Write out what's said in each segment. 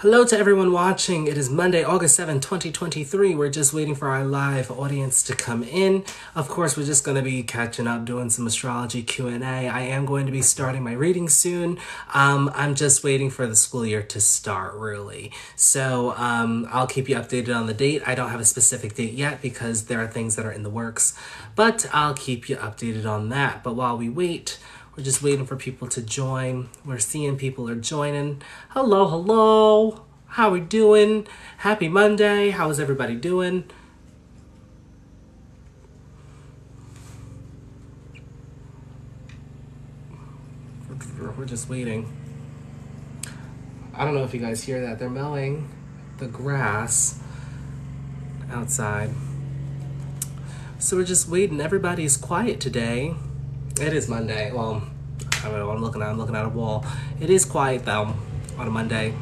Hello to everyone watching. It is Monday, August 7th, 2023. We're just waiting for our live audience to come in. Of course, we're just going to be catching up, doing some astrology Q&A. I am going to be starting my reading soon. I'm just waiting for the school year to start, really. So I'll keep you updated on the date. I don't have a specific date yet because there are things that are in the works, but I'll keep you updated on that. But while we wait, we're just waiting for people to join. We're seeing people are joining. Hello, hello. How we doing? Happy Monday. How is everybody doing? We're just waiting. I don't know if you guys hear that. They're mowing the grass outside. So we're just waiting. Everybody's quiet today. It is Monday. Well, I don't know what I'm looking at. I'm looking at a wall. It is quiet though on a Monday.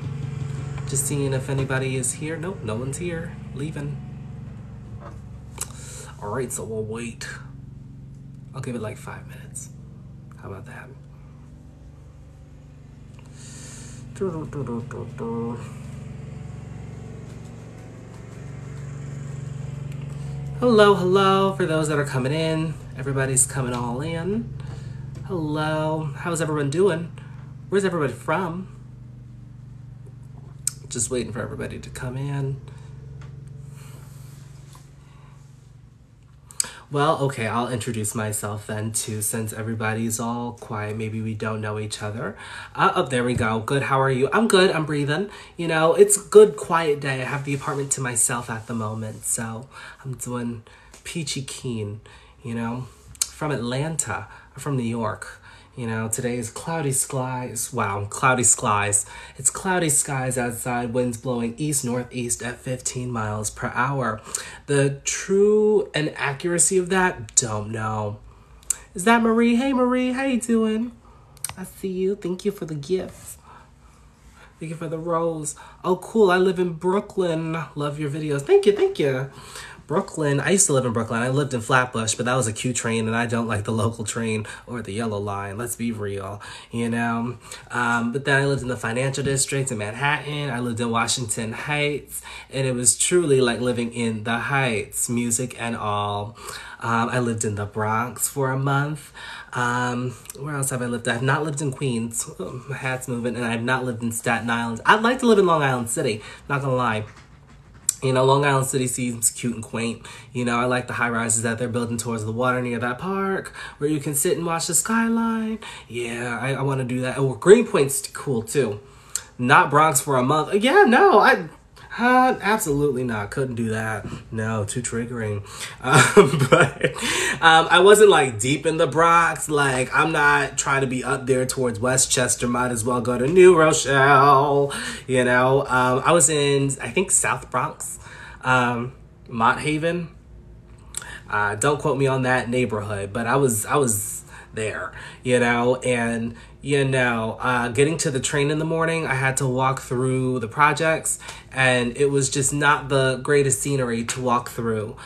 Just seeing if anybody is here. Nope, no one's here. Leaving. All right, so we'll wait. I'll give it like 5 minutes. How about that? Hello, hello. For those that are coming in, everybody's coming all in. Hello. How's everyone doing? Where's everybody from? Just waiting for everybody to come in. Well, okay, I'll introduce myself then too, since everybody's all quiet. Maybe we don't know each other. Oh, there we go. Good, how are you? I'm good, I'm breathing. You know, it's a good, quiet day. I have the apartment to myself at the moment, so I'm doing peachy keen, you know. From Atlanta, from New York. You know, today is cloudy skies. Wow, cloudy skies. It's cloudy skies outside, winds blowing east-northeast at 15 miles per hour. The true and accuracy of that, don't know. Is that Marie? Hey, Marie, how you doing? I see you. Thank you for the gift. Thank you for the rose. Oh, cool. I live in Brooklyn. Love your videos. Thank you, thank you. Brooklyn. I used to live in Brooklyn. I lived in Flatbush, but that was a Q train, and I don't like the local train or the yellow line. Let's be real, you know. But then I lived in the financial district in Manhattan. I lived in Washington Heights, and it was truly like living in the Heights, music and all. I lived in the Bronx for a month. Where else have I lived? I have not lived in Queens. My hat's moving, and I have not lived in Staten Island. I'd like to live in Long Island City, not gonna lie. You know, Long Island City seems cute and quaint. You know, I like the high-rises that they're building towards the water near that park where you can sit and watch the skyline. Yeah, I want to do that. Oh, Greenpoint's cool, too. Not Bronx for a month. Yeah, no, absolutely not. Couldn't do that. No, too triggering. But I wasn't, like, deep in the Bronx. Like, I'm not trying to be up there towards Westchester. Might as well go to New Rochelle. You know, I was in, I think, South Bronx, Mott Haven. Don't quote me on that neighborhood, but I was there, you know, and you know, getting to the train in the morning, I had to walk through the projects, and it was just not the greatest scenery to walk through.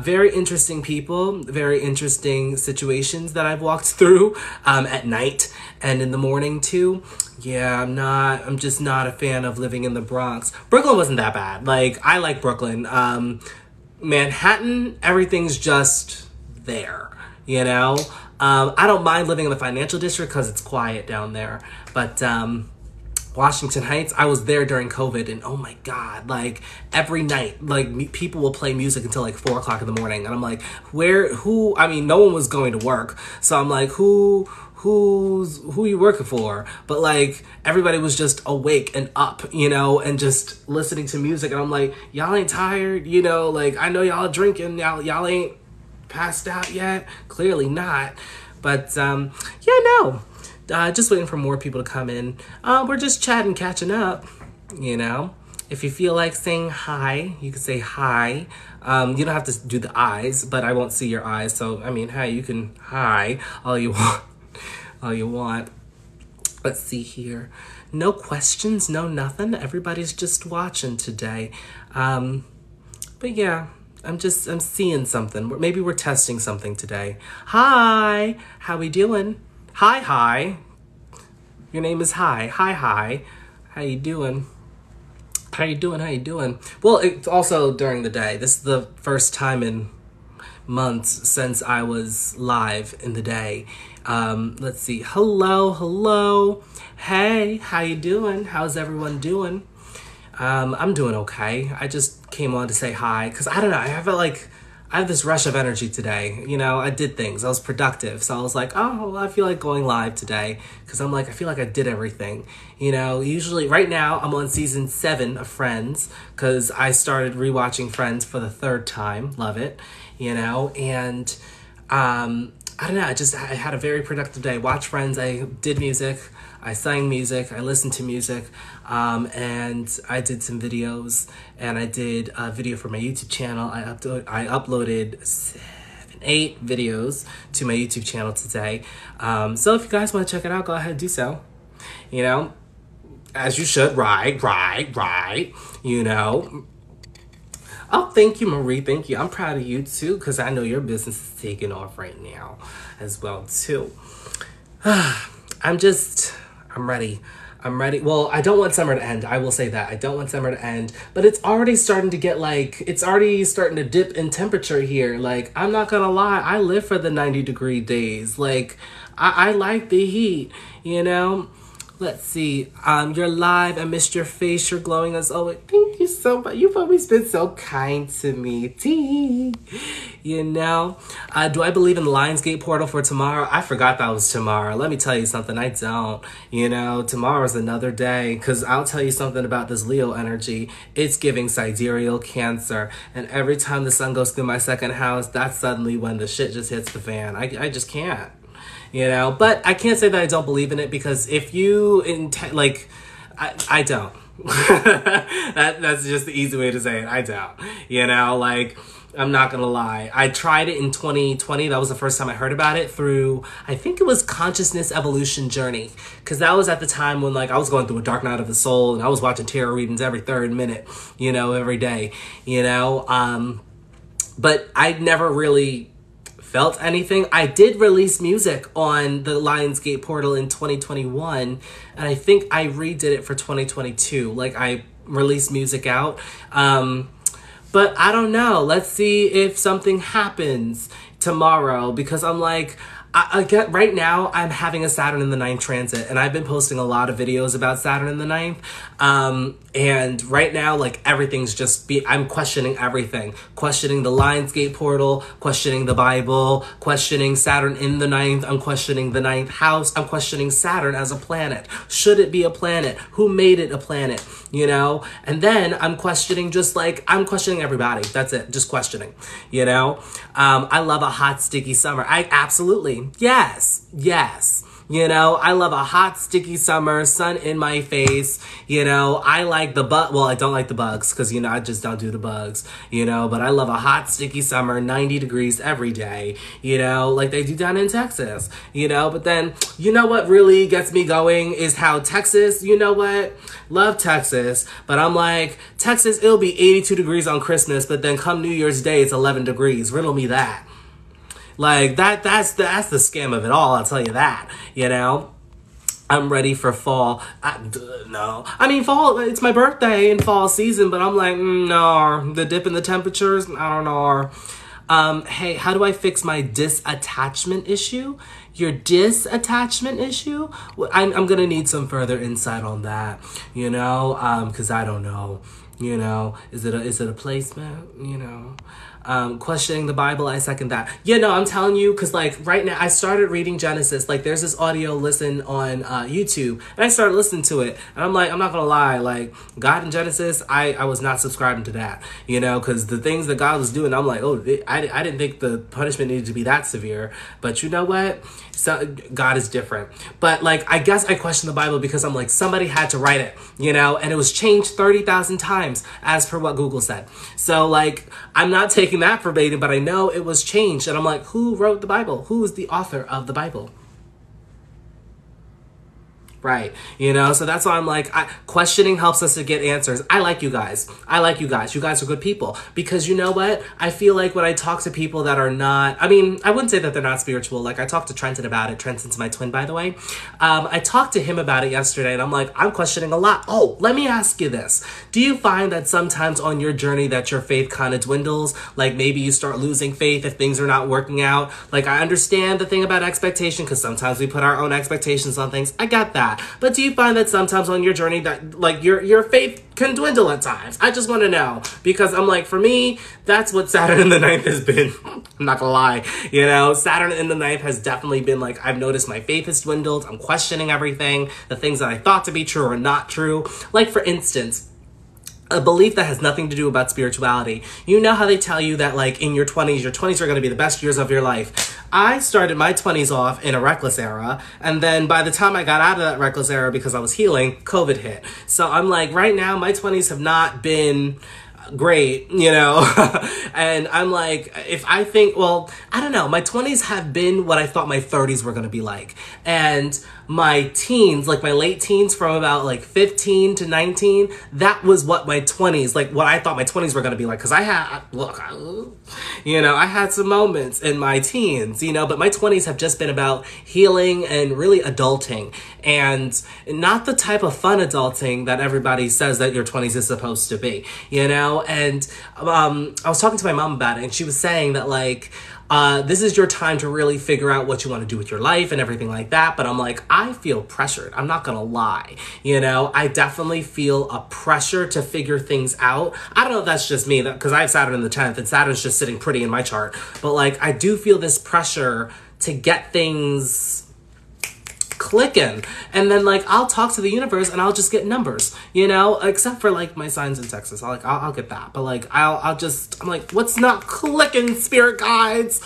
Very interesting people, very interesting situations that I've walked through at night and in the morning too. Yeah, I'm just not a fan of living in the Bronx. Brooklyn wasn't that bad. Like, I like Brooklyn. Manhattan, everything's just there, you know? I don't mind living in the financial district because it's quiet down there. But Washington Heights, I was there during COVID, and oh my God, like every night, like people will play music until like 4 o'clock in the morning. And I'm like, I mean, no one was going to work. So I'm like, who are you working for? But like everybody was just awake and up, you know, and just listening to music. And I'm like, y'all ain't tired, you know, like I know y'all drinking, y'all ain't passed out yet? Clearly not. But yeah, no. Just waiting for more people to come in. We're just chatting, catching up, you know. If you feel like saying hi, you can say hi. You don't have to do the eyes, but I won't see your eyes. So, I mean, hi, you can hi all you want. All you want. Let's see here. No questions, no nothing. Everybody's just watching today. But yeah. I'm seeing something. Maybe we're testing something today. Hi, how we doing? Hi. Your name is Hi. Hi. How you doing? How you doing? How you doing? Well, it's also during the day. This is the first time in months since I was live in the day. Let's see. Hello, hello. Hey, how you doing? How's everyone doing? I'm doing okay. I just came on to say hi because I don't know. I felt like I have this rush of energy today. You know, I did things. I was productive. So I was like, oh, well, I feel like going live today because I'm like, I feel like I did everything. You know, usually right now I'm on season 7 of Friends because I started rewatching Friends for the 3rd time. Love it. You know, and I don't know. I had a very productive day. Watched Friends. I did music. I sang music. I listened to music. And I did some videos. And I did a video for my YouTube channel. I uploaded 8 videos to my YouTube channel today. So if you guys want to check it out, go ahead and do so. You know, as you should. Right. You know. Oh, thank you, Marie. Thank you. I'm proud of you, too, because I know your business is taking off right now as well, too. I'm ready. Well, I don't want summer to end. I will say that. I don't want summer to end. But it's already starting to get it's already starting to dip in temperature here. Like, I'm not going to lie. I live for the 90-degree days. Like, I like the heat, you know? Let's see. You're live. I missed your face. You're glowing as always. Thank you so much. You've always been so kind to me. T. You know. Do I believe in the Lionsgate portal for tomorrow? I forgot that was tomorrow. Let me tell you something. I don't. You know, tomorrow's another day. Because I'll tell you something about this Leo energy. It's giving sidereal Cancer. And every time the sun goes through my 2nd house, that's suddenly when the shit just hits the fan. I just can't. You know, but I can't say that I don't believe in it because if you I don't. That's just the easy way to say it. I don't. You know, like, I'm not gonna lie. I tried it in 2020. That was the first time I heard about it through, I think it was Consciousness Evolution Journey. Because that was at the time when, like, I was going through a dark night of the soul and I was watching tarot readings every 3rd minute, you know, every day, you know. But I never really felt anything. I did release music on the Lionsgate portal in 2021, and I think I redid it for 2022. Like, I released music out. But I don't know. Let's see if something happens tomorrow, because I'm like, I get right now I'm having a Saturn in the 9th transit, and I've been posting a lot of videos about Saturn in the 9th. And right now, like, everything's just I'm questioning everything. Questioning the Lionsgate portal, questioning the Bible, questioning Saturn in the 9th. I'm questioning the 9th house. I'm questioning Saturn as a planet. Should it be a planet? Who made it a planet? You know? And then I'm questioning I'm questioning everybody. That's it. Just questioning, you know? I love a hot, sticky summer. Absolutely. Yes. You know, I love a hot, sticky summer, sun in my face. You know, I like well, I don't like the bugs because, you know, I just don't do the bugs, you know, but I love a hot, sticky summer, 90 degrees every day, you know, like they do down in Texas, you know. But then, you know what really gets me going is how Texas, you know what? Love Texas, but I'm like, Texas, it'll be 82 degrees on Christmas, but then come New Year's Day, it's 11 degrees. Riddle me that. Like, that's the scam of it all, I'll tell you that, you know? I'm ready for fall. No. I mean, fall, it's my birthday in fall season, but I'm like, no. The dip in the temperatures, I don't know. Hey, how do I fix my disattachment issue? Your disattachment issue? I'm going to need some further insight on that, you know? Because I don't know, you know? Is it a placement, you know? Questioning the Bible, I second that. Yeah, no, I'm telling you, because, like, right now, I started reading Genesis. Like, there's this audio listen on YouTube, and I started listening to it, and I'm like, I'm not gonna lie, like, God in Genesis, I was not subscribing to that, you know, because the things that God was doing, I'm like, oh, I didn't think the punishment needed to be that severe, but you know what? So, God is different. But, like, I guess I question the Bible because I'm like, somebody had to write it, you know, and it was changed 30,000 times as per what Google said. So, like, I'm not taking that verbatim, but I know it was changed. And I'm like, who wrote the Bible? Who is the author of the Bible? Right. You know, so that's why I'm like, questioning helps us to get answers. I like you guys. I like you guys. You guys are good people. Because you know what? I feel like when I talk to people that are not, I mean, I wouldn't say that they're not spiritual. Like I talked to Trenton about it. Trenton's my twin, by the way. I talked to him about it yesterday and I'm like, I'm questioning a lot. Oh, let me ask you this. Do you find that sometimes on your journey that your faith kind of dwindles? Like maybe you start losing faith if things are not working out? Like I understand the thing about expectation because sometimes we put our own expectations on things. I got that. But do you find that sometimes on your journey that like your faith can dwindle at times? I just want to know because I'm like, for me, that's what Saturn in the ninth has been. I'm not gonna lie, you know, Saturn in the ninth has definitely been like, I've noticed my faith has dwindled. I'm questioning everything. The things that I thought to be true are not true. Like for instance, a belief that has nothing to do about spirituality. You know how they tell you that like in your 20s are going to be the best years of your life. I started my 20s off in a reckless era. And then by the time I got out of that reckless era because I was healing, COVID hit. So I'm like, right now, my 20s have not been great, you know? And I'm like, if I think, well, I don't know, my 20s have been what I thought my 30s were going to be like. And my teens, like my late teens from about like 15 to 19, that was what my 20s, like what I thought my 20s were going to be like. Cause I had, you know, I had some moments in my teens, you know, but my 20s have just been about healing and really adulting, and not the type of fun adulting that everybody says that your 20s is supposed to be, you know? And I was talking to my mom about it and she was saying that like, this is your time to really figure out what you want to do with your life and everything like that. But I'm like, I feel pressured. I'm not going to lie. You know, I definitely feel a pressure to figure things out. I don't know if that's just me, because I have Saturn in the 10th and Saturn's just sitting pretty in my chart. But like, I do feel this pressure to get things clicking, and then like I'll talk to the universe and I'll just get numbers, you know, except for like my signs in Texas. I'll get that, but like I'm like, what's not clicking, spirit guides?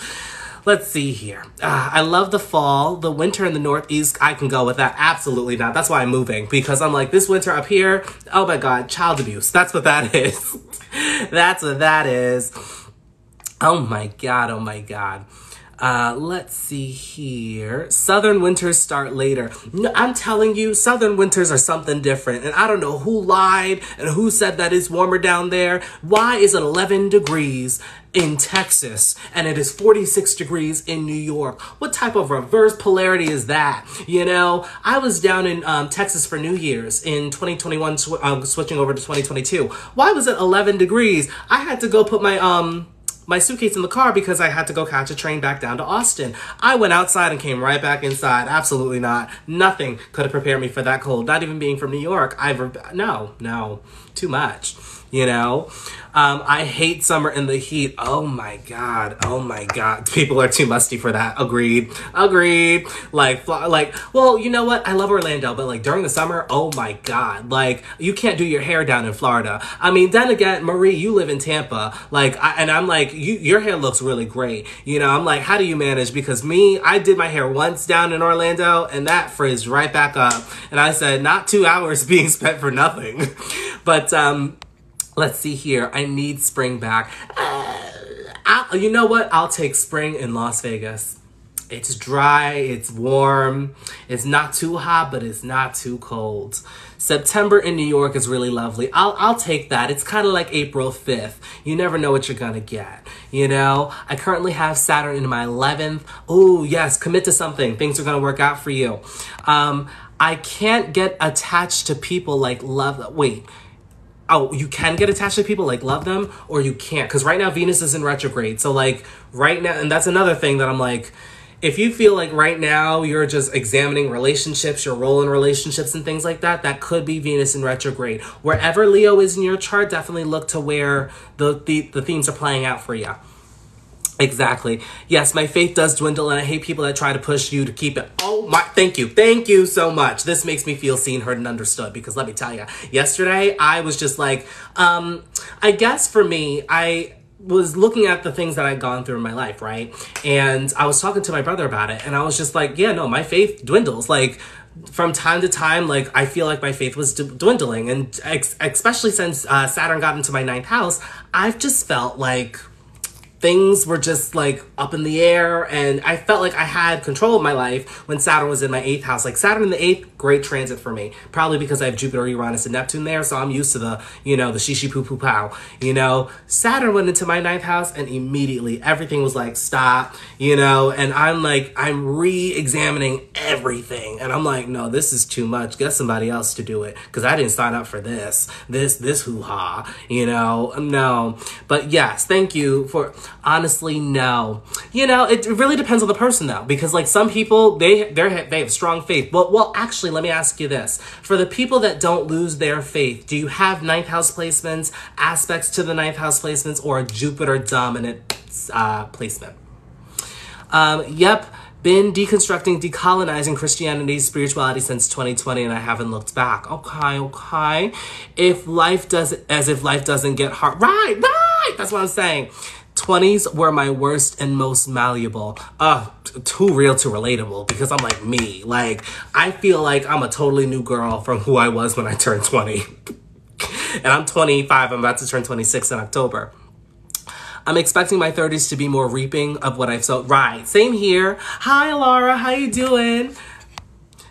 Let's see here. I love the fall. The winter in the Northeast, I can go with that. Absolutely not. That's why I'm moving, because I'm like, this winter up here, oh my God, child abuse. That's what that is. That's what that is. Oh my God. Oh my God. Let's see here. Southern winters start later. No, I'm telling you, southern winters are something different. And I don't know who lied and who said that it's warmer down there. Why is it 11 degrees in Texas and it is 46 degrees in New York? What type of reverse polarity is that? You know, I was down in Texas for New Year's in 2021, switching over to 2022. Why was it 11 degrees? I had to go put my suitcase in the car because I had to go catch a train back down to Austin. I went outside and came right back inside. Absolutely not. Nothing could have prepared me for that cold. Not even being from New York. No, too much. You know, I hate summer in the heat. Oh my God. People are too musty for that. Agreed. Like, well, you know what? I love Orlando, but like during the summer, oh my God. Like, you can't do your hair down in Florida. I mean, then again, Marie, you live in Tampa. Like, I'm like, your hair looks really great. You know, I'm like, how do you manage? Because I did my hair once down in Orlando and that frizzed right back up. And I said, not 2 hours being spent for nothing. But, let's see here. I need spring back. You know what? I'll take spring in Las Vegas. It's dry, it's warm, it's not too hot, but it's not too cold. September in New York is really lovely. I'll take that. It's kind of like April 5th. You never know what you're gonna get, you know? I currently have Saturn in my 11th. Oh, yes, commit to something. Things are gonna work out for you. I can't get attached to people like love. Wait. Oh, you can get attached to people, like love them, or you can't. Because right now, Venus is in retrograde. So like right now, and that's another thing that I'm like, if you feel like right now you're just examining relationships, your role in relationships and things like that, that could be Venus in retrograde. Wherever Leo is in your chart, definitely look to where the themes are playing out for you. Exactly. Yes, my faith does dwindle and I hate people that try to push you to keep it. Oh my, thank you so much. This makes me feel seen, heard, and understood, because let me tell you, yesterday I was just like, I guess for me, I was looking at the things that I'd gone through in my life, right? And I was talking to my brother about it and I was just like, yeah, no, my faith dwindles. Like, from time to time, like, I feel like my faith was dwindling. And especially since Saturn got into my 9th house, I've just felt like things were just like up in the air, and I felt like I had control of my life when Saturn was in my 8th house. Like Saturn in the 8th, great transit for me. Probably because I have Jupiter, Uranus, and Neptune there, so I'm used to the, you know, the shishi poo poo pow. You know, Saturn went into my 9th house and immediately everything was like, stop, you know, and I'm like, I'm re-examining everything. And I'm like, no, this is too much. Get somebody else to do it, because I didn't sign up for this hoo-ha, you know, no. But yes, thank you for, honestly, no. You know, it really depends on the person though, because like some people, they have strong faith. Well, actually, let me ask you this. For the people that don't lose their faith, do you have 9th house placements, aspects to the 9th house placements, or a Jupiter dominant placement? Yep. Been deconstructing, decolonizing Christianity, spirituality since 2020, and I haven't looked back. Okay. If life doesn't get hard. Right. That's what I'm saying. 20s were my worst and most malleable. Too real to relatable, because I'm like me. Like, I feel like I'm a totally new girl from who I was when I turned 20. And I'm 25. I'm about to turn 26 in October. I'm expecting my 30s to be more reaping of what I've sowed. Right. Same here. Hi, Laura. How you doing?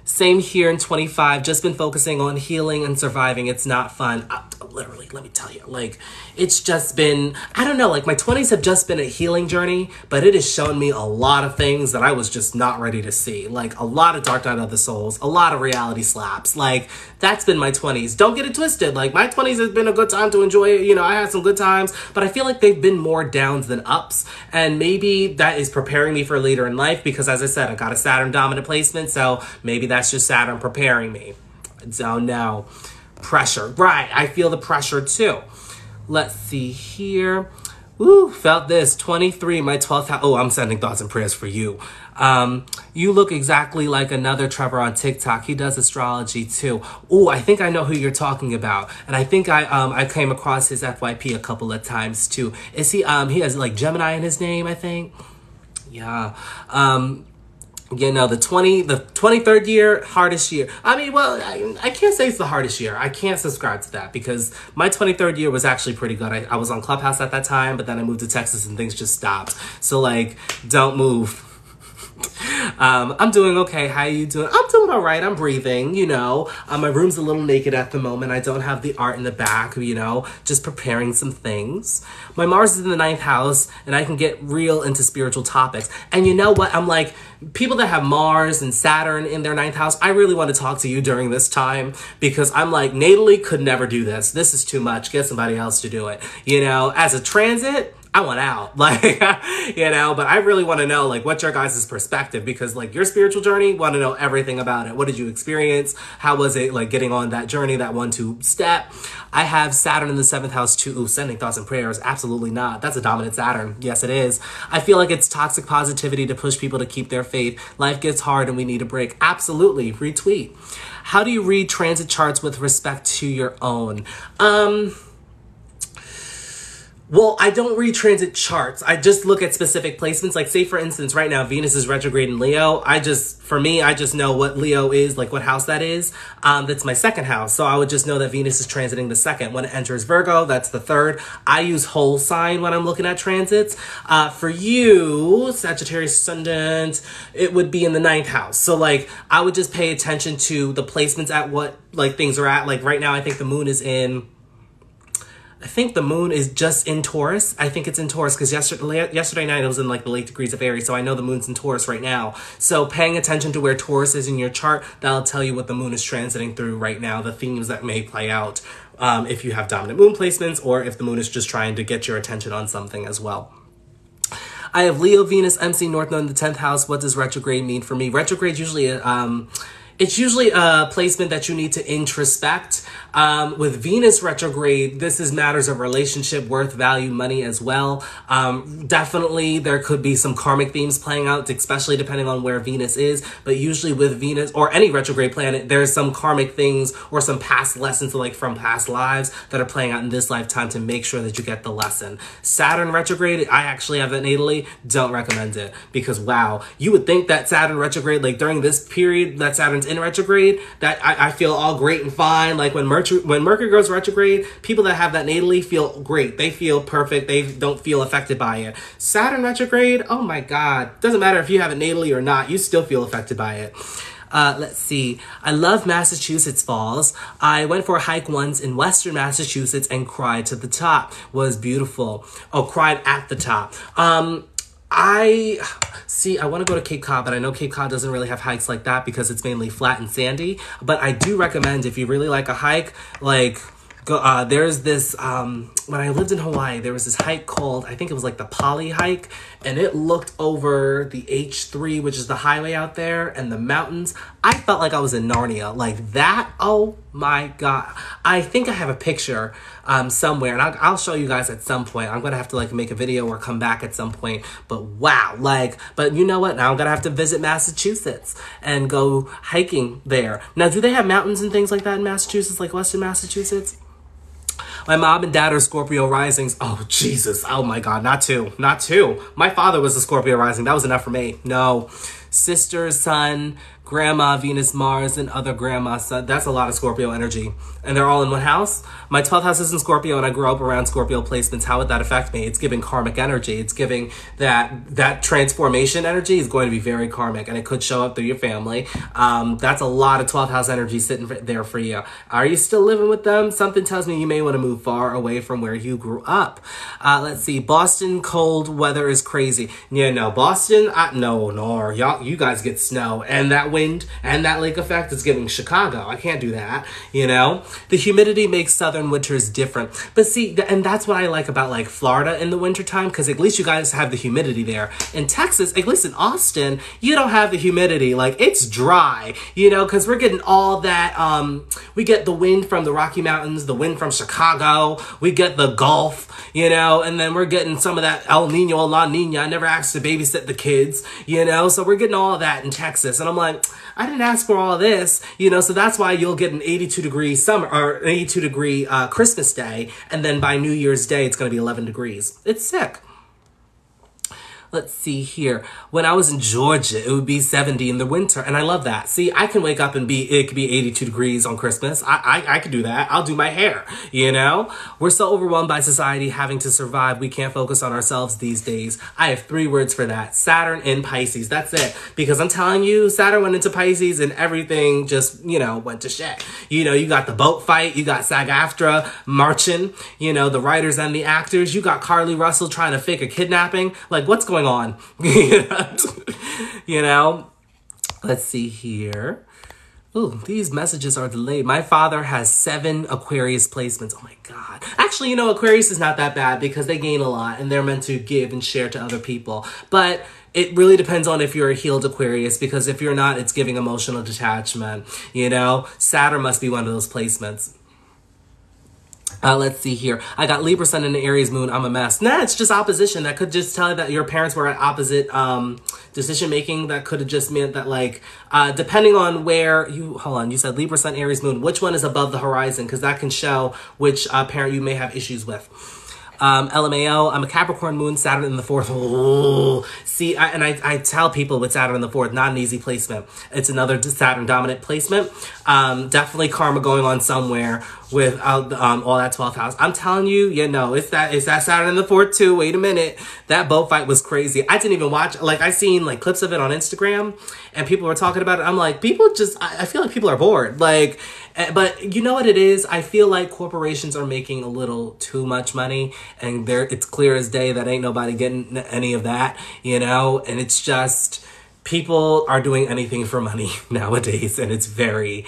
Same here in 25. Just been focusing on healing and surviving. It's not fun. Literally, let me tell you, like, it's just been, I don't know, like my 20s have just been a healing journey, but it has shown me a lot of things that I was just not ready to see. Like a lot of dark night of the souls, a lot of reality slaps. Like that's been my 20s. Don't get it twisted. Like my 20s has been a good time to enjoy it. You know, I had some good times, but I feel like they've been more downs than ups. And maybe that is preparing me for later in life, because as I said, I got a Saturn dominant placement. So maybe that's just Saturn preparing me. So no. Pressure. Right. I feel the pressure too. Let's see here. Woo, felt this. 23, my 12th house. Oh, I'm sending thoughts and prayers for you. You look exactly like another Trevor on TikTok. He does astrology too. Oh, I think I know who you're talking about. And I think I came across his FYP a couple of times too. Is he he has like Gemini in his name, I think. Yeah. You know, the 23rd year, hardest year. I mean, well, I can't say it's the hardest year. I can't subscribe to that, because my 23rd year was actually pretty good. I was on Clubhouse at that time, but then I moved to Texas and things just stopped. So like, don't move. I'm doing okay. How are you doing? I'm doing all right. I'm breathing, you know. My room's a little naked at the moment. I don't have the art in the back, you know, just preparing some things. My Mars is in the 9th house, and I can get real into spiritual topics. And you know what? I'm like, people that have Mars and Saturn in their 9th house, I really want to talk to you during this time, because I'm like, natally could never do this. This is too much. Get somebody else to do it. You know, as a transit, I want out, like, you know, but I really want to know, like, what's your guys' perspective, because, like, your spiritual journey, want to know everything about it. What did you experience? How was it, like, getting on that journey, that 1-2 step? I have Saturn in the 7th house, too. Ooh, sending thoughts and prayers. Absolutely not. That's a dominant Saturn. Yes, it is. I feel like it's toxic positivity to push people to keep their faith. Life gets hard and we need a break. Absolutely. Retweet. How do you read transit charts with respect to your own? Well, I don't read transit charts. I just look at specific placements. Like, say, for instance, right now, Venus is retrograde in Leo. I just know what Leo is, like what house that is. That's my 2nd house. So I would just know that Venus is transiting the 2nd. When it enters Virgo, that's the 3rd. I use whole sign when I'm looking at transits. For you, Sagittarius ascendant, it would be in the 9th house. So, like, I would just pay attention to the placements at what, like, things are at. Like, right now, I think the moon is just in Taurus. I think it's in Taurus, because yesterday night it was in like the late degrees of Aries, so I know the moon's in Taurus right now. So paying attention to where Taurus is in your chart, that'll tell you what the moon is transiting through right now, the themes that may play out if you have dominant moon placements, or if the moon is just trying to get your attention on something as well. I have Leo, Venus, MC, North Node in the 10th house. What does retrograde mean for me? Retrograde usually it's usually a placement that you need to introspect. With Venus retrograde, this is matters of relationship, worth, value, money as well. Definitely there could be some karmic themes playing out, especially depending on where Venus is. But usually with Venus or any retrograde planet, there's some karmic things or some past lessons, like from past lives, that are playing out in this lifetime to make sure that you get the lesson. Saturn retrograde, I actually have that natally. Don't recommend it, because wow, you would think that Saturn retrograde, like during this period that Saturn Saturn's in retrograde, that I feel all great and fine. Like when Mercury goes retrograde, people that have that natally feel great. They feel perfect. They don't feel affected by it. Saturn retrograde, oh my God. Doesn't matter if you have it natally or not, you still feel affected by it. Let's see. I love Massachusetts falls. I went for a hike once in Western Massachusetts and cried to the top. Was beautiful. Oh, cried at the top. I want to go to Cape Cod, but I know Cape Cod doesn't really have hikes like that because it's mainly flat and sandy. But I do recommend, if you really like a hike, like, go, there's this, when I lived in Hawaii, there was this hike called, I think it was like the Poly hike, and it looked over the H3, which is the highway out there, and the mountains. I felt like I was in Narnia. Like that, oh my God. I think I have a picture somewhere, and I'll show you guys at some point. I'm gonna have to like make a video or come back at some point, but wow, like, but you know what? Now I'm gonna have to visit Massachusetts and go hiking there. Now, do they have mountains and things like that in Massachusetts, like Western Massachusetts? My mom and dad are Scorpio risings. Oh, Jesus. Oh, my God. Not two. Not two. My father was a Scorpio rising. That was enough for me. No. Sister, son, grandma, Venus, Mars, and other grandma, son. That's a lot of Scorpio energy. And they're all in one house. My 12th house is in Scorpio, and I grew up around Scorpio placements. How would that affect me? It's giving karmic energy. It's giving that transformation energy is going to be very karmic, and it could show up through your family. That's a lot of 12th house energy sitting there for you. Are you still living with them? Something tells me you may want to move far away from where you grew up. Let's see. Boston cold weather is crazy. Yeah, no. Boston, no. You guys get snow, and that wind and that lake effect is giving Chicago. I can't do that, you know? The humidity makes southern winters different. But see, and that's what I like about like Florida in the wintertime, because at least you guys have the humidity there. In Texas, at least in Austin, you don't have the humidity. Like, it's dry, you know, because we're getting all that, we get the wind from the Rocky Mountains, the wind from Chicago, we get the Gulf, you know, and then we're getting some of that El Nino, La Nina. I never asked to babysit the kids, you know, so we're getting all of that in Texas. And I'm like, I didn't ask for all of this, you know, so that's why you'll get an 82-degree summer or an 82-degree Christmas Day, and then by New Year's Day, it's going to be 11 degrees. It's sick. Let's see here. When I was in Georgia, it would be 70 in the winter, and I love that. See, I can wake up and it could be 82 degrees on Christmas. I could do that. I'll do my hair, you know? We're so overwhelmed by society having to survive, we can't focus on ourselves these days. I have 3 words for that. Saturn in Pisces. That's it. Because I'm telling you, Saturn went into Pisces and everything just, you know, went to shit. You know, you got the boat fight, you got SAG-AFTRA marching, you know, the writers and the actors. You got Carly Russell trying to fake a kidnapping. Like, what's going on? You know, let's see here. Ooh, these messages are delayed. My father has 7 Aquarius placements. Oh my God. Actually, you know, Aquarius is not that bad because they gain a lot and they're meant to give and share to other people. But it really depends on if you're a healed Aquarius, because if you're not, it's giving emotional detachment. You know, Saturn must be one of those placements. Let's see here. I got Libra Sun and Aries Moon. I'm a mess. Nah, it's just opposition. That could just tell you that your parents were at opposite decision making. That could have just meant that, like, depending on where you, hold on, you said Libra Sun, Aries Moon. Which one is above the horizon? Because that can show which parent you may have issues with. LMAO, I'm a Capricorn Moon, Saturn in the 4th. Ooh. See, I tell people with Saturn in the 4th, not an easy placement. It's another Saturn dominant placement. Definitely karma going on somewhere with all that 12th house. I'm telling you, you know, it's that Saturn in the 4th too. Wait a minute. That boat fight was crazy. I didn't even watch, like, I seen like clips of it on Instagram and people were talking about it. I'm like, people just, I feel like people are bored. Like, but you know what it is? I feel like corporations are making a little too much money, and it's clear as day that ain't nobody getting any of that, you know? And it's just, people are doing anything for money nowadays, and it's very,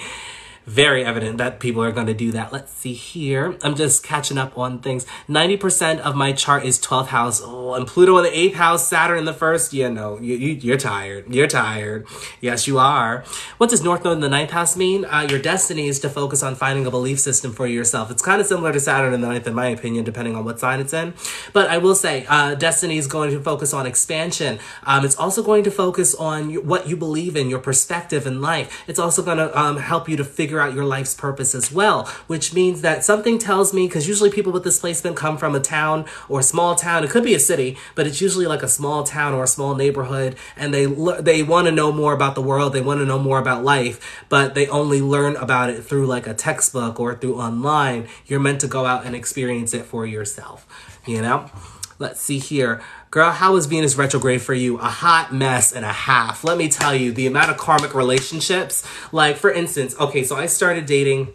very evident that people are going to do that. Let's see here. I'm just catching up on things. 90% of my chart is 12th house. Oh, and Pluto in the 8th house, Saturn in the 1st. Yeah, no, you're tired. You're tired. Yes, you are. What does North Node in the 9th house mean? Your destiny is to focus on finding a belief system for yourself. It's kind of similar to Saturn in the 9th, in my opinion, depending on what sign it's in. But I will say, destiny is going to focus on expansion. It's also going to focus on what you believe in, your perspective in life. It's also going to help you to figure figure out your life's purpose as well, which means that something tells me, because usually people with this placement come from a town or a small town. It could be a city, but it's usually like a small town or a small neighborhood, and they want to know more about the world. They want to know more about life, but they only learn about it through like a textbook or through online. You're meant to go out and experience it for yourself, you know? Let's see here. Girl, how was Venus retrograde for you? A hot mess and a half. Let me tell you, the amount of karmic relationships, like for instance, okay, so I started dating,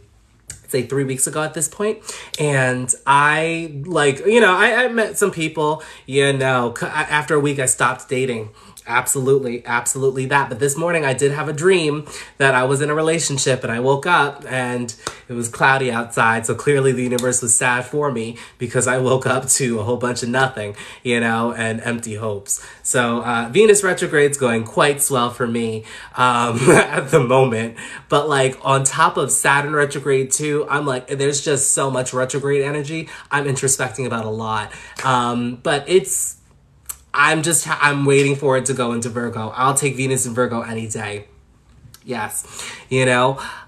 say 3 weeks ago at this point. And I I met some people, after a week I stopped dating. Absolutely that. But this morning I did have a dream that I was in a relationship, and I woke up and it was cloudy outside. So clearly the universe was sad for me, because I woke up to a whole bunch of nothing, and empty hopes. So Venus retrograde's going quite swell for me at the moment. But like on top of Saturn retrograde too, I'm like, there's just so much retrograde energy. I'm introspecting about a lot. But I'm waiting for it to go into Virgo. I'll take Venus in Virgo any day. Yes.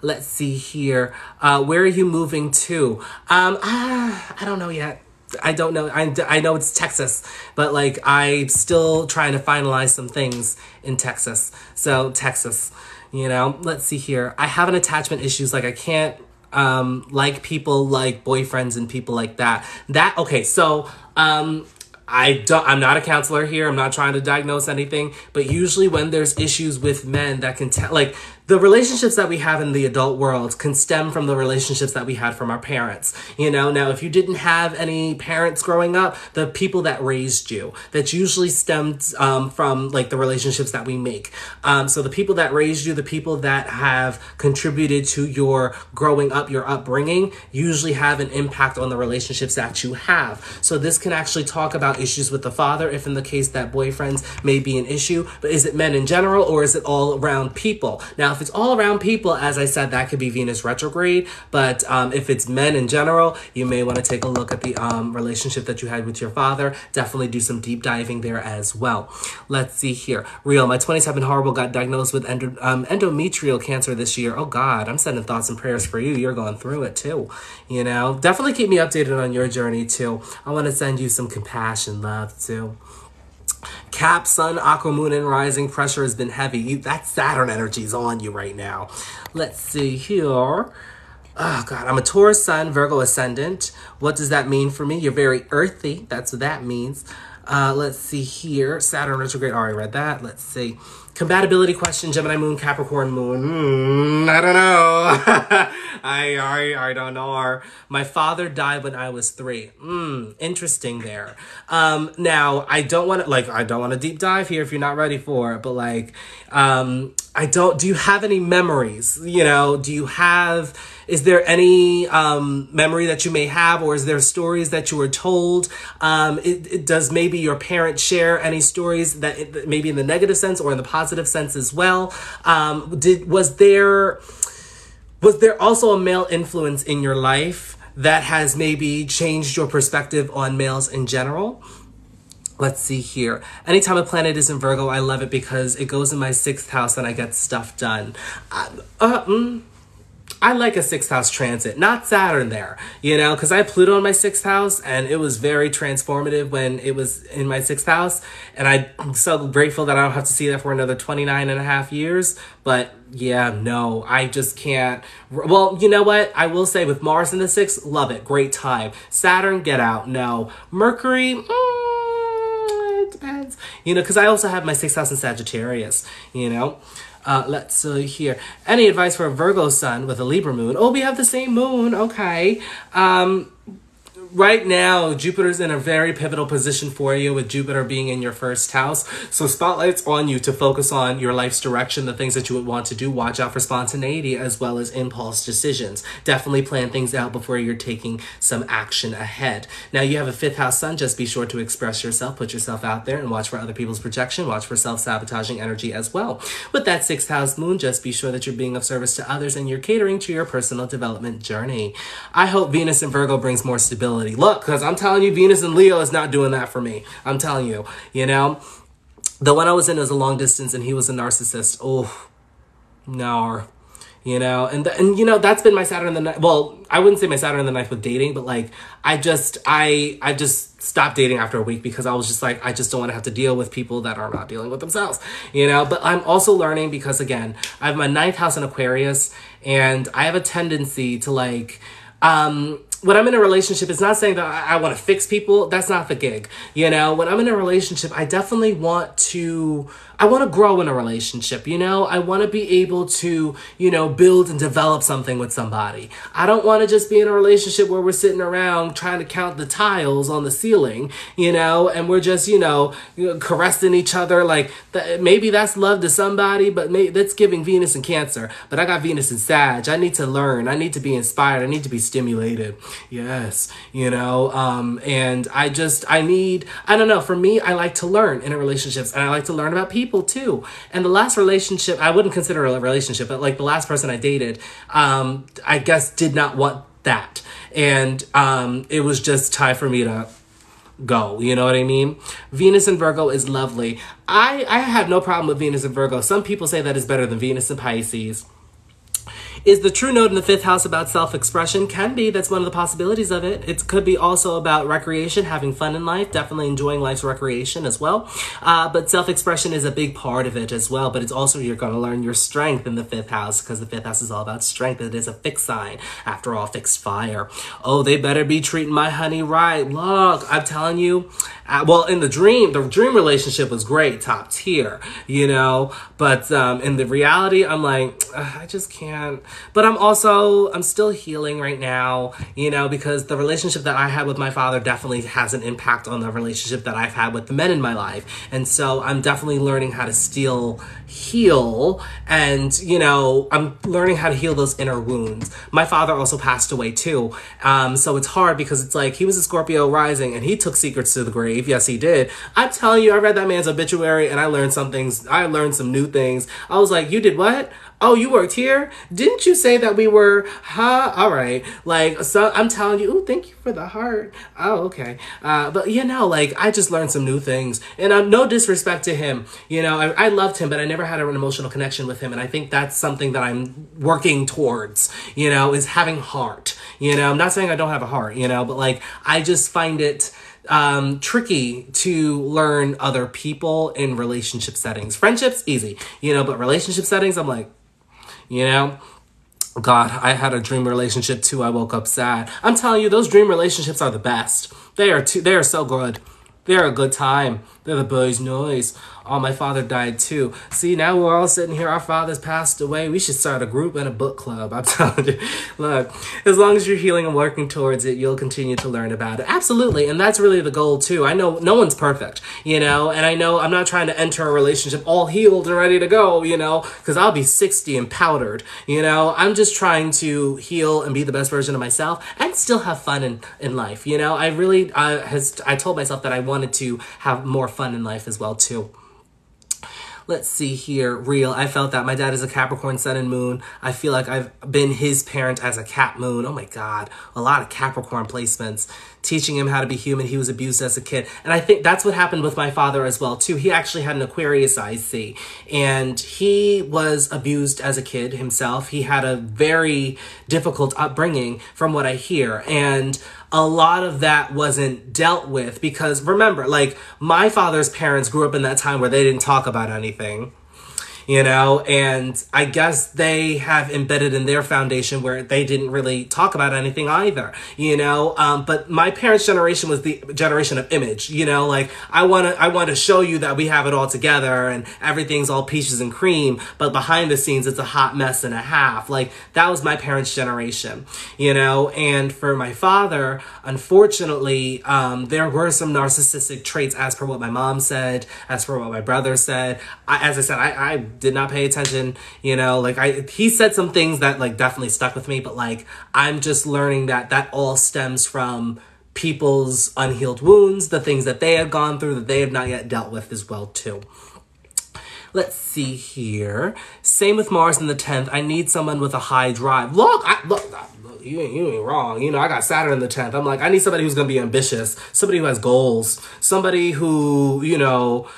Let's see here. Where are you moving to? I don't know yet. I don't know. I know it's Texas, but like I'm still trying to finalize some things in Texas. So Texas, let's see here. I have an attachment issues. Like I can't like people like boyfriends and people like that. I'm not a counselor here. I'm not trying to diagnose anything, but usually when there's issues with men that can like the relationships that we have in the adult world can stem from the relationships that we had from our parents. Now if you didn't have any parents growing up, the people that raised you, that usually stemmed from like the relationships that we make. So the people that raised you, the people that have contributed to your growing up, your upbringing, usually have an impact on the relationships that you have. So this can actually talk about issues with the father, if in the case that boyfriends may be an issue, but is it men in general or is it all around people? Now, if it's all around people, as I said, that could be Venus retrograde. But if it's men in general, you may want to take a look at the relationship that you had with your father. Definitely do some deep diving there as well. Let's see here. Real, my 27 horrible got diagnosed with endometrial cancer this year. Oh God, I'm sending thoughts and prayers for you. You're going through it too. Definitely keep me updated on your journey too. I want to send you some compassion, love too. Cap, Sun, Aqua, Moon, and Rising pressure has been heavy. That Saturn energy is on you right now. Let's see here. Oh, God. I'm a Taurus Sun, Virgo Ascendant. What does that mean for me? You're very earthy. That's what that means. Let's see here. Saturn retrograde. Already read that. Let's see. Compatibility question, Gemini Moon, Capricorn Moon. I don't know. I don't know. My father died when I was 3. Interesting there. Now I don't want to deep dive here if you're not ready for it, but do you have any memories? Is there any memory that you may have, or is there stories that you were told? Does maybe your parents share any stories that maybe in the negative sense or in the positive sense as well? Was there also a male influence in your life that has maybe changed your perspective on males in general? Let's see here. Anytime a planet is in Virgo, I love it because it goes in my 6th house and I get stuff done. I like a 6th house transit, not Saturn there, because I had Pluto in my 6th house and it was very transformative when it was in my 6th house. And I'm so grateful that I don't have to see that for another 29 and a half years. But yeah, no, I just can't. Well, you know what? I will say with Mars in the 6th, love it. Great time. Saturn, get out. No. Mercury, it depends. Because I also have my 6th house in Sagittarius, Let's see here. Any advice for a Virgo sun with a Libra moon? Oh, we have the same moon. Okay. Right now, Jupiter's in a very pivotal position for you, with Jupiter being in your 1st house. So spotlight's on you to focus on your life's direction, the things that you would want to do. Watch out for spontaneity as well as impulse decisions. Definitely plan things out before you're taking some action ahead. Now, you have a 5th house sun. Just be sure to express yourself, put yourself out there, and watch for other people's projection. Watch for self-sabotaging energy as well. With that 6th house moon, just be sure that you're being of service to others and you're catering to your personal development journey. I hope Venus in Virgo brings more stability. Look, because I'm telling you, Venus in Leo is not doing that for me. I'm telling you, The one I was in was a long distance and he was a narcissist. Oh, no. you know, and you know, that's been my Saturn in the ninth. Well, I wouldn't say my Saturn in the ninth with dating, but like, I just stopped dating after a week because I was just like, I just don't want to have to deal with people that are not dealing with themselves, you know. But I'm also learning because, again, I have my ninth house in Aquarius, and I have a tendency to like, when I'm in a relationship, it's not saying that I want to fix people. That's not the gig. You know, when I'm in a relationship, I definitely I want to grow in a relationship, you know? I want to be able to, you know, build and develop something with somebody. I don't want to just be in a relationship where we're sitting around trying to count the tiles on the ceiling, you know, and we're just, you know, caressing each other. Like, maybe that's love to somebody, but that's giving Venus and Cancer. But I got Venus and Sag. I need to learn. I need to be inspired. I need to be stimulated. Yes, you know, and I don't know, for me, I like to learn in relationships, and I like to learn about people too. And the last relationship, I wouldn't consider it a relationship, but like the last person I dated, I guess did not want that. And it was just time for me to go. You know what I mean? Venus in Virgo is lovely. I have no problem with Venus in Virgo. Some people say that is better than Venus in Pisces. Is the true node in the fifth house about self-expression? Can be. That's one of the possibilities of it. It could be also about recreation, having fun in life, definitely enjoying life's recreation as well. But self-expression is a big part of it as well. But it's also, you're going to learn your strength in the fifth house, because the fifth house is all about strength. It is a fixed sign. After all, fixed fire. Oh, they better be treating my honey right. Look, I'm telling you. Well, in the dream relationship was great, top tier, you know. But in the reality, I'm like, I just can't. But I'm still healing right now, you know, because the relationship that I had with my father definitely has an impact on the relationship that I've had with the men in my life. And so I'm definitely learning how to still heal, and, you know, I'm learning how to heal those inner wounds. My father also passed away too. So it's hard because it's like, he was a Scorpio rising and he took secrets to the grave. Yes, he did. I'm telling you, I read that man's obituary and I learned some things. I learned some new things. I was like, you did what? Oh, you worked here? Didn't you say that we were, all right. Like, so I'm telling you, ooh, thank you for the heart. Oh, okay. But you know, like, I just learned some new things, and no disrespect to him. You know, I loved him, but I never had an emotional connection with him. And I think that's something that I'm working towards, you know, is having heart. You know, I'm not saying I don't have a heart, you know, but like, I just find it tricky to learn other people in relationship settings. Friendships, easy, you know, but relationship settings, I'm like, you know, God, I had a dream relationship too. I woke up sad. I'm telling you, those dream relationships are the best. They are so good. They're a good time. They're the boys' noise. Oh, my father died too. See, now we're all sitting here. Our fathers passed away. We should start a group and a book club. I'm telling you. Look, as long as you're healing and working towards it, you'll continue to learn about it. Absolutely. And that's really the goal too. I know no one's perfect, you know, and I know I'm not trying to enter a relationship all healed and ready to go, you know, because I'll be 60 and powdered, you know. I'm just trying to heal and be the best version of myself and still have fun in life, you know. I told myself that I wanted to have more fun in life as well too. Let's see here. Real. I felt that. My dad is a Capricorn sun and moon. I feel like I've been his parent as a Cap moon. Oh my God. A lot of Capricorn placements. Teaching him how to be human. He was abused as a kid. And I think that's what happened with my father as well too. He actually had an Aquarius IC, and he was abused as a kid himself. He had a very difficult upbringing from what I hear. And a lot of that wasn't dealt with because, remember, like, my father's parents grew up in that time where they didn't talk about anything, you know, and I guess they have embedded in their foundation where they didn't really talk about anything either, you know. But my parents' generation was the generation of image, you know, like, I want to show you that we have it all together and everything's all peaches and cream, but behind the scenes it's a hot mess and a half. Like, that was my parents' generation, you know. And for my father, unfortunately, there were some narcissistic traits, as per what my mom said, as per what my brother said. As I said, I did not pay attention, you know, like, he said some things that, like, definitely stuck with me, but, like, I'm just learning that all stems from people's unhealed wounds, the things that they have gone through that they have not yet dealt with as well too. Let's see here. Same with Mars in the 10th. I need someone with a high drive. Look, you ain't wrong. You know, I got Saturn in the 10th. I'm like, I need somebody who's going to be ambitious. Somebody who has goals. Somebody who, you know,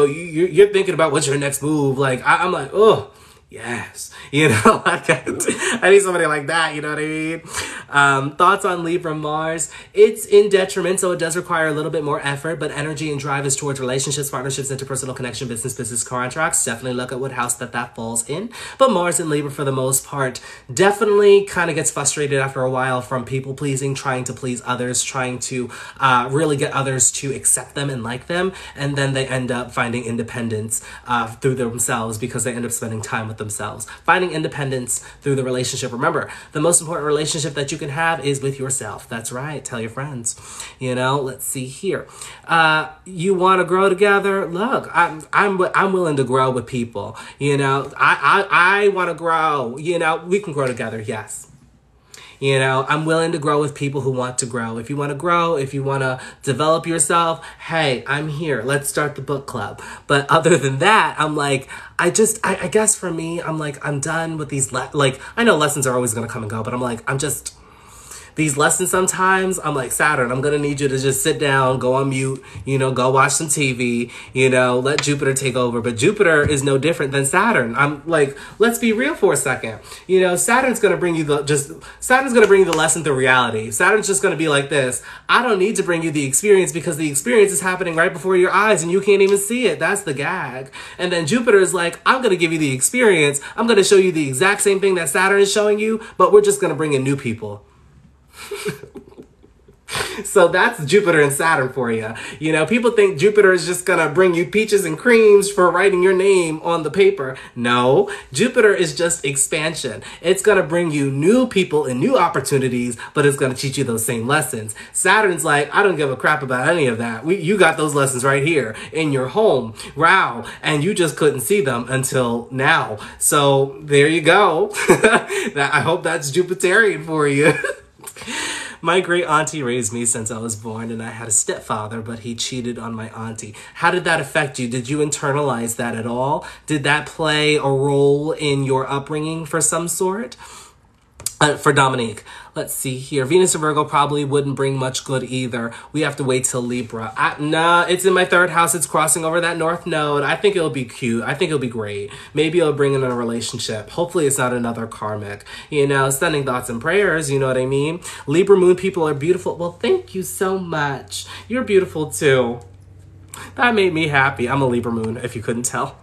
you're thinking about what's your next move. Like, I'm like, oh, Yes. You know, I need somebody like that. You know what I mean? Thoughts on Libra Mars. It's in detriment, so it does require a little bit more effort, but energy and drive is towards relationships, partnerships, interpersonal connection, business contracts. Definitely look at what house that falls in. But Mars in Libra, for the most part, definitely kind of gets frustrated after a while from people pleasing, trying to please others, trying to really get others to accept them and like them. And then they end up finding independence through themselves because they end up spending time with themselves. Finding independence through the relationship. Remember, the most important relationship that you can have is with yourself. That's right. Tell your friends. You know, let's see here. You want to grow together? Look, I'm willing to grow with people. You know, I want to grow. You know, we can grow together. Yes. You know, I'm willing to grow with people who want to grow. If you want to grow, if you want to develop yourself, hey, I'm here. Let's start the book club. But other than that, I'm like, I guess for me, I'm like, I'm done with these, I know lessons are always going to come and go, but I'm like, these lessons sometimes, I'm like, Saturn, I'm going to need you to just sit down, go on mute, you know, go watch some TV, you know, let Jupiter take over. But Jupiter is no different than Saturn. I'm like, let's be real for a second. You know, Saturn's going to bring you the lesson through reality. Saturn's just going to be like this. I don't need to bring you the experience because the experience is happening right before your eyes and you can't even see it. That's the gag. And then Jupiter is like, I'm going to give you the experience. I'm going to show you the exact same thing that Saturn is showing you, but we're just going to bring in new people. So that's Jupiter and Saturn for you. You know, people think Jupiter is just gonna bring you peaches and creams for writing your name on the paper. No, Jupiter is just expansion. It's gonna bring you new people and new opportunities, but it's gonna teach you those same lessons. Saturn's like, I don't give a crap about any of that. You got those lessons right here in your home. Wow. And you just couldn't see them until now. So there you go. I hope that's Jupiterian for you. My great auntie raised me since I was born, and I had a stepfather, but he cheated on my auntie. How did that affect you? Did you internalize that at all? Did that play a role in your upbringing for some sort? For Dominique, let's see here. Venus and Virgo probably wouldn't bring much good either. We have to wait till Libra. Nah, it's in my third house. It's crossing over that north node. I think it'll be cute. I think it'll be great. Maybe it'll bring in a relationship. Hopefully it's not another karmic. You know, sending thoughts and prayers, you know what I mean? Libra moon people are beautiful. Well, thank you so much. You're beautiful too. That made me happy. I'm a Libra moon, if you couldn't tell.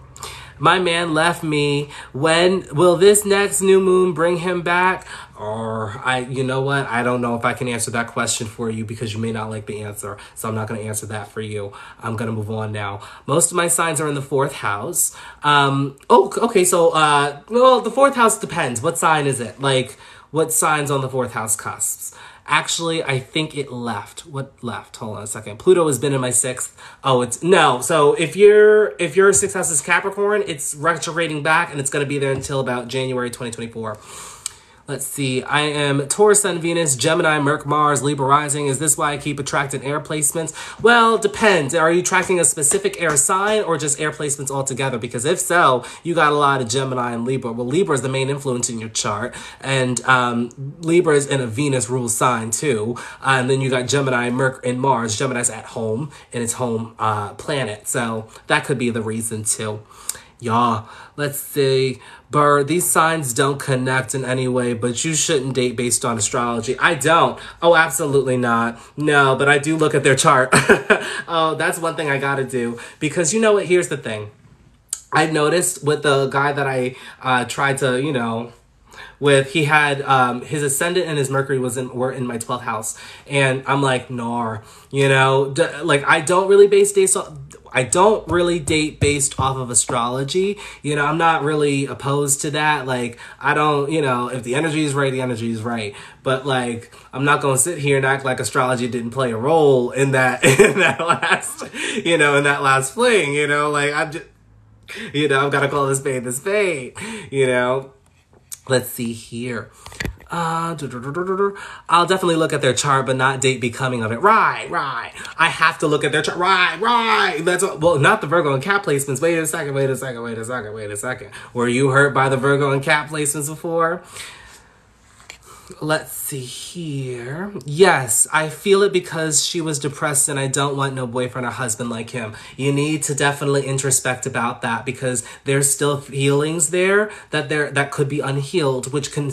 My man left me. When will this next new moon bring him back? Or you know what? I don't know if I can answer that question for you because you may not like the answer. So I'm not going to answer that for you. I'm going to move on now. Most of my signs are in the fourth house. Okay. So, well, the fourth house depends. What sign is it? Like, what signs on the fourth house cusps? Actually, I think it left. What left? Hold on a second. Pluto has been in my sixth. Oh, it's no. So if your sixth house is Capricorn, it's retrograding back and it's going to be there until about January 2024. Let's see. I am Taurus, Sun, Venus, Gemini, Merc, Mars, Libra rising. Is this why I keep attracting air placements? Well, it depends. Are you attracting a specific air sign or just air placements altogether? Because if so, you got a lot of Gemini and Libra. Well, Libra is the main influence in your chart. And Libra is in a Venus rule sign too. And then you got Gemini, Merc, and Mars. Gemini's at home in its home planet. So that could be the reason too. Yeah, let's see. Bird, these signs don't connect in any way, but you shouldn't date based on astrology. I don't. Oh, absolutely not. No, but I do look at their chart. Oh, that's one thing I gotta do. Because you know what? Here's the thing. I noticed with the guy that I tried to, you know, he had his ascendant and his Mercury were in my 12th house, and I'm like, nar, you know, like I don't really date based off of astrology. You know, I'm not really opposed to that. Like, I don't, you know, if the energy is right, the energy is right. But like, I'm not going to sit here and act like astrology didn't play a role in that last fling, you know, like I'm just, you know, I've got to call this spade, you know. Let's see here. I'll definitely look at their chart, but not date becoming of it. Right. I have to look at their chart. Right. Well, not the Virgo and Cap placements. Wait a second. Were you hurt by the Virgo and Cap placements before? Let's see here. Yes, I feel it because she was depressed and I don't want no boyfriend or husband like him. You need to definitely introspect about that because there's still feelings there that could be unhealed, which can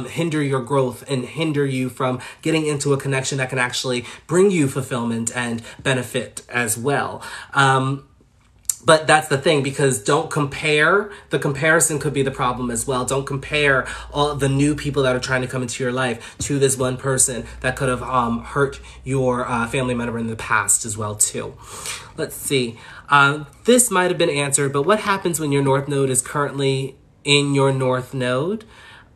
hinder your growth and hinder you from getting into a connection that can actually bring you fulfillment and benefit as well. But that's the thing, because don't compare. The comparison could be the problem as well. Don't compare all the new people that are trying to come into your life to this one person that could have hurt your family member in the past as well too. Let's see. This might have been answered, but what happens when your North Node is currently in your North Node?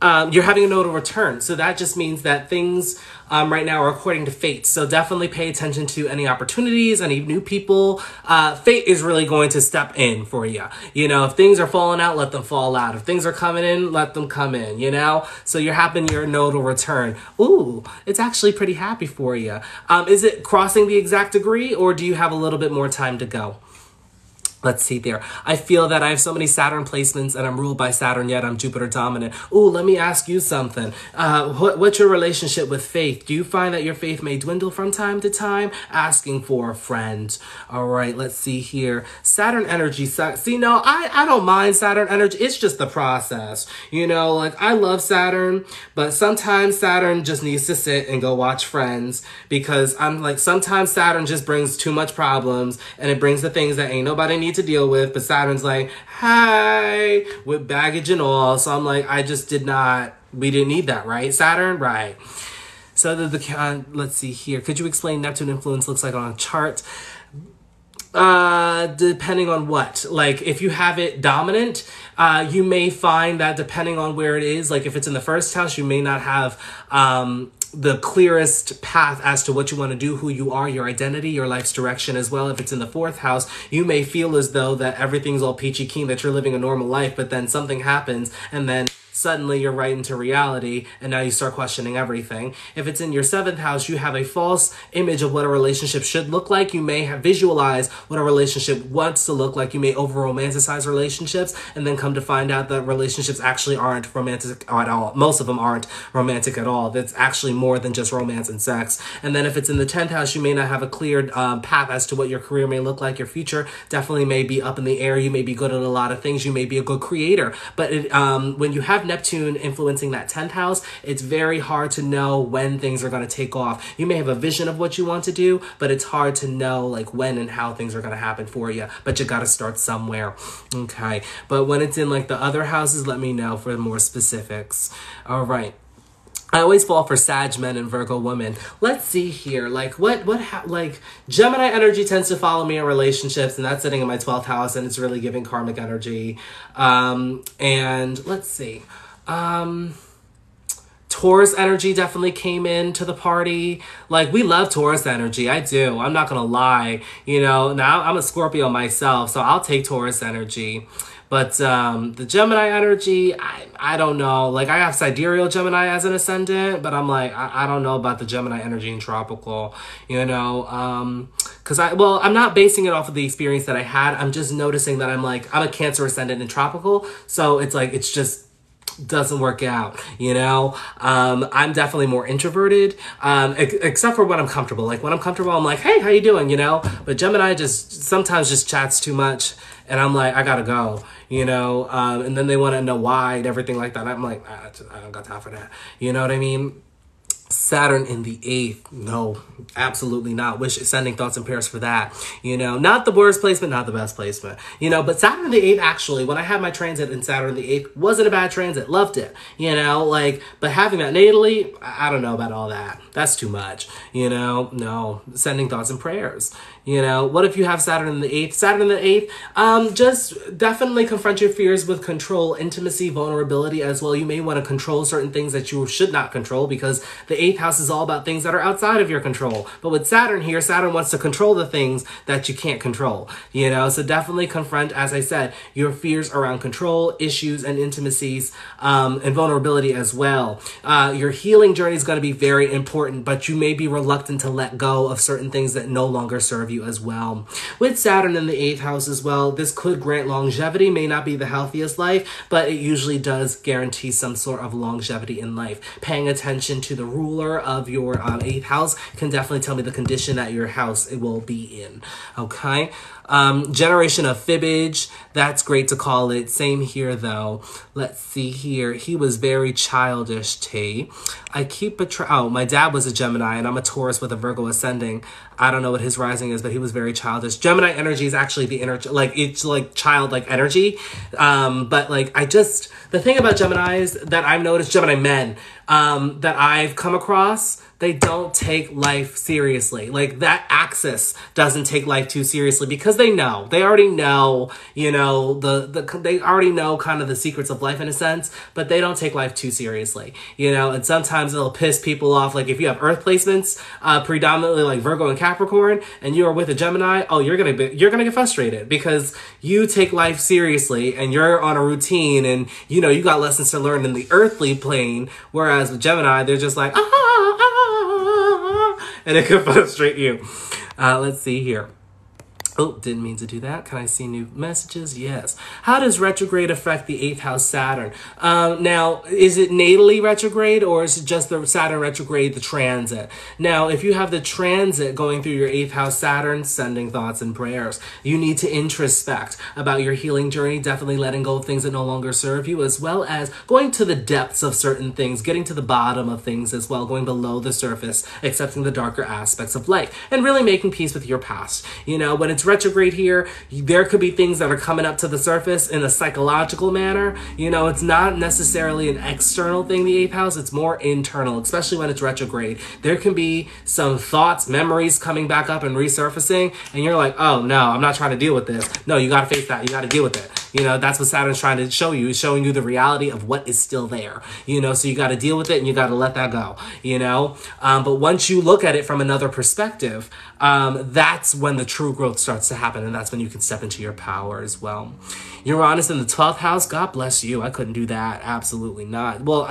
You're having a nodal return. So that just means that things right now are according to fate. So definitely pay attention to any opportunities, any new people. Fate is really going to step in for you. You know, if things are falling out, let them fall out. If things are coming in, let them come in, you know? So you're having your nodal return. Ooh, it's actually pretty happy for you. Is it crossing the exact degree, or do you have a little bit more time to go? Let's see there. I feel that I have so many Saturn placements and I'm ruled by Saturn, yet I'm Jupiter dominant. Ooh, let me ask you something. What's your relationship with faith? Do you find that your faith may dwindle from time to time? Asking for a friend. All right, let's see here. Saturn energy sucks. See, no, I don't mind Saturn energy. It's just the process. You know, like I love Saturn, but sometimes Saturn just needs to sit and go watch Friends because I'm like, sometimes Saturn just brings too much problems and it brings the things that ain't nobody needs to deal with, but Saturn's like, hi, with baggage and all. So I'm like, we didn't need that, right? Saturn, right. So let's see here. Could you explain Neptune influence looks like on a chart? Depending on what, like if you have it dominant, you may find that depending on where it is, like if it's in the first house, you may not have, the clearest path as to what you want to do, who you are, your identity, your life's direction as well. If it's in the fourth house, you may feel as though that everything's all peachy keen, that you're living a normal life, but then something happens and then suddenly you're right into reality and now you start questioning everything. If it's in your seventh house, you have a false image of what a relationship should look like. You may have visualized what a relationship wants to look like. You may over romanticize relationships and then come to find out that relationships actually aren't romantic at all. Most of them aren't romantic at all. That's actually more than just romance and sex. And then if it's in the 10th house, you may not have a clear path as to what your career may look like. Your future definitely may be up in the air. You may be good at a lot of things. You may be a good creator. But when you have Neptune influencing that 10th house, it's very hard to know when things are going to take off. You may have a vision of what you want to do, but it's hard to know like when and how things are going to happen for you. But you got to start somewhere. Okay. But when it's in like the other houses, let me know for more specifics. All right. I always fall for Sag men and Virgo women. Let's see here. Like like Gemini energy tends to follow me in relationships, and that's sitting in my 12th house, and it's really giving karmic energy. And let's see. Taurus energy definitely came into the party. Like, we love Taurus energy. I do. I'm not gonna lie. You know, now I'm a Scorpio myself, so I'll take Taurus energy. But the Gemini energy, I don't know. Like, I have sidereal Gemini as an ascendant, but I'm like, I don't know about the Gemini energy in tropical, you know? Because I'm not basing it off of the experience that I had. I'm just noticing that I'm a Cancer ascendant in tropical. So it's like, it's just doesn't work out, you know? I'm definitely more introverted, except for when I'm comfortable. Like, when I'm comfortable, I'm like, hey, how you doing, you know? But Gemini sometimes just chats too much, and I'm like, I gotta go, you know? And then they want to know why and everything like that. I'm like, I don't got time for that. You know what I mean? Saturn in the 8th. No, absolutely not. Wish sending thoughts and prayers for that. You know, not the worst placement, not the best placement. You know, but Saturn in the 8th, actually, when I had my transit in Saturn in the 8th, wasn't a bad transit. Loved it. You know, like, but having that natally, I don't know about all that. That's too much. You know, no. Sending thoughts and prayers. You know, what if you have Saturn in the 8th? Saturn in the 8th, just definitely confront your fears with control, intimacy, vulnerability as well. You may want to control certain things that you should not control, because the 8th house is all about things that are outside of your control. But with Saturn here, Saturn wants to control the things that you can't control, you know? So definitely confront, as I said, your fears around control, issues, and intimacies, and vulnerability as well. Your healing journey is going to be very important, but you may be reluctant to let go of certain things that no longer serve you as well. With Saturn in the 8th house as well, this could grant longevity, may not be the healthiest life, but it usually does guarantee some sort of longevity in life. Paying attention to the ruler of your 8th house can definitely tell me the condition that your house it will be in. Okay. Generation of fibbage, that's great to call it. Same here though. Let's see here. He was very childish, T. I keep my dad was a Gemini and I'm a Taurus with a Virgo ascending. I don't know what his rising is, but he was very childish. Gemini energy is actually the inner, like, it's like childlike energy. But like, the thing about Geminis that I've noticed, Gemini men, that I've come across, they don't take life seriously. Like, that axis doesn't take life too seriously because they already know, you know, they already know kind of the secrets of life in a sense, but they don't take life too seriously, you know, and sometimes it'll piss people off. Like if you have earth placements, predominantly like Virgo and Capricorn, and you are with a Gemini, oh, you're gonna get frustrated because you take life seriously and you're on a routine and, you know, you got lessons to learn in the earthly plane, whereas with Gemini, they're just like, and it can frustrate you. Let's see here. Oh, didn't mean to do that. Can I see new messages? Yes. How does retrograde affect the 8th house Saturn? Now, is it natally retrograde or is it just the Saturn retrograde, the transit? Now, if you have the transit going through your 8th house Saturn, sending thoughts and prayers. You need to introspect about your healing journey, definitely letting go of things that no longer serve you, as well as going to the depths of certain things, getting to the bottom of things as well, going below the surface, accepting the darker aspects of life, and really making peace with your past. You know, when it's retrograde here, there could be things that are coming up to the surface in a psychological manner. You know, it's not necessarily an external thing, the 8th house, it's more internal, especially when it's retrograde. There can be some thoughts, memories coming back up and resurfacing, and you're like, oh no, I'm not trying to deal with this. No, you gotta face that, you gotta deal with it. You know, that's what Saturn's trying to show you. It's showing you the reality of what is still there. You know, so you got to deal with it and you got to let that go, you know. But once you look at it from another perspective, that's when the true growth starts to happen. And that's when you can step into your power as well. Uranus in the 12th house, God bless you. I couldn't do that. Absolutely not. Well,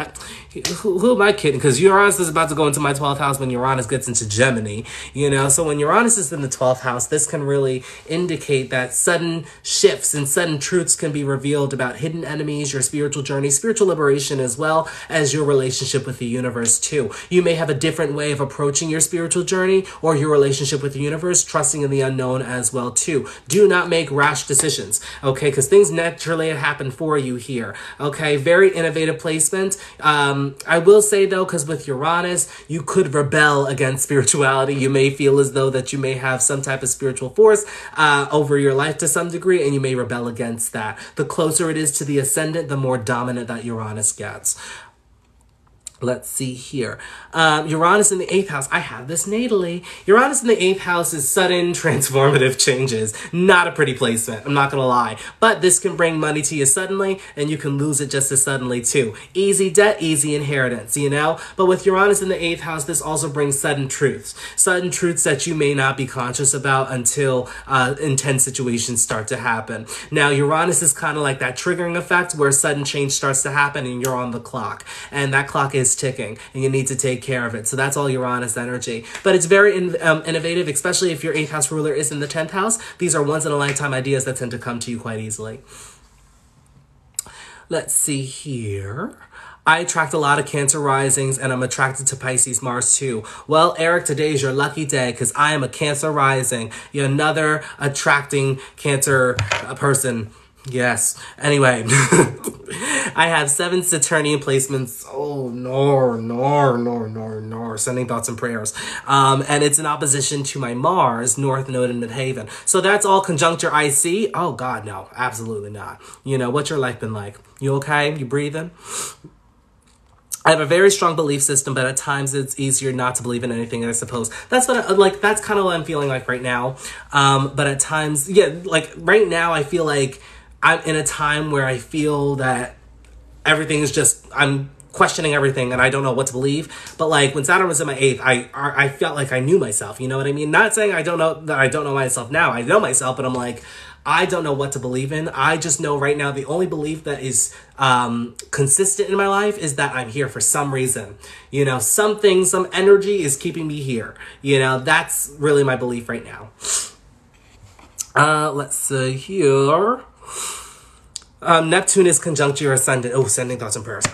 who am I kidding? Because Uranus is about to go into my 12th house when Uranus gets into Gemini, you know. So when Uranus is in the 12th house, this can really indicate that sudden shifts and sudden truths can be revealed about hidden enemies, your spiritual journey, spiritual liberation, as well as your relationship with the universe too. You may have a different way of approaching your spiritual journey or your relationship with the universe, trusting in the unknown as well too. Do not make rash decisions, okay? Because things naturally happen for you here, okay? Very innovative placement. I will say though, because with Uranus, you could rebel against spirituality. You may feel as though that you may have some type of spiritual force over your life to some degree, and you may rebel against that. The closer it is to the ascendant, the more dominant that Uranus gets. Let's see here. Uranus in the 8th house. I have this natally. Uranus in the 8th house is sudden transformative changes. Not a pretty placement. I'm not going to lie. But this can bring money to you suddenly, and you can lose it just as suddenly too. Easy debt, easy inheritance, you know? But with Uranus in the 8th house, this also brings sudden truths. Sudden truths that you may not be conscious about until intense situations start to happen. Now, Uranus is kind of like that triggering effect where sudden change starts to happen and you're on the clock. And that clock is ticking and you need to take care of it. So that's all Uranus energy. But it's very innovative, especially if your 8th house ruler is in the 10th house. These are once in a lifetime ideas that tend to come to you quite easily. Let's see here. I attract a lot of Cancer risings and I'm attracted to Pisces Mars too. Well, Eric, today is your lucky day because I am a Cancer rising. You're another attracting Cancer person. Yes. Anyway, I have 7 Saturnian placements. Oh, no. Sending thoughts and prayers. And it's in opposition to my Mars, North Node in Midhaven. So that's all conjuncture IC. Oh, God, no. Absolutely not. You know, what's your life been like? You okay? You breathing? I have a very strong belief system, but at times it's easier not to believe in anything, I suppose. That's what that's kind of what I'm feeling like right now. But at times, yeah, like right now I feel like I'm in a time where I feel that everything is just, I'm questioning everything and I don't know what to believe. But like when Saturn was in my 8th, I felt like I knew myself. You know what I mean? Not saying I don't know that I don't know myself now. I know myself, but I'm like, I don't know what to believe in. I just know right now the only belief that is consistent in my life is that I'm here for some reason. You know, something, some energy is keeping me here. You know, that's really my belief right now. Let's see here. Neptune is conjunct your ascendant. Oh, sending thoughts and prayers.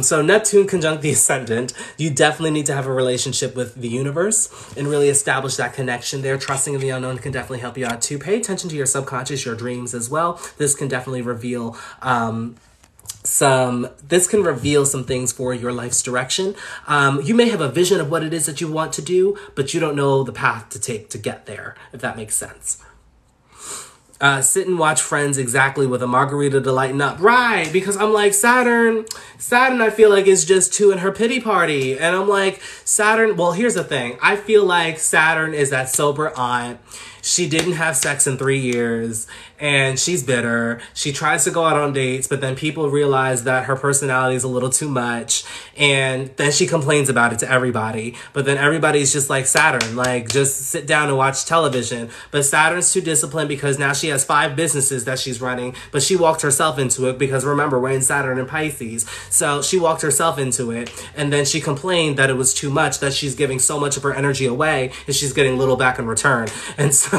So Neptune conjunct the ascendant. You definitely need to have a relationship with the universe and really establish that connection there. Trusting in the unknown can definitely help you out too. Pay attention to your subconscious, your dreams as well. This can definitely reveal some things for your life's direction. You may have a vision of what it is that you want to do, but you don't know the path to take to get there, if that makes sense. Sit and watch Friends exactly with a margarita to lighten up. Right, because I'm like, Saturn I feel like is just two in her pity party. And I'm like, Saturn, well, here's the thing. I feel like Saturn is that sober aunt. She didn't have sex in 3 years and she's bitter. She tries to go out on dates, but then people realize that her personality is a little too much. And then she complains about it to everybody. But then everybody's just like, Saturn, like, just sit down and watch television. But Saturn's too disciplined because now she has 5 businesses that she's running, but she walked herself into it because remember, we're in Saturn and Pisces. So she walked herself into it. And then she complained that it was too much, that she's giving so much of her energy away and she's getting little back in return. And so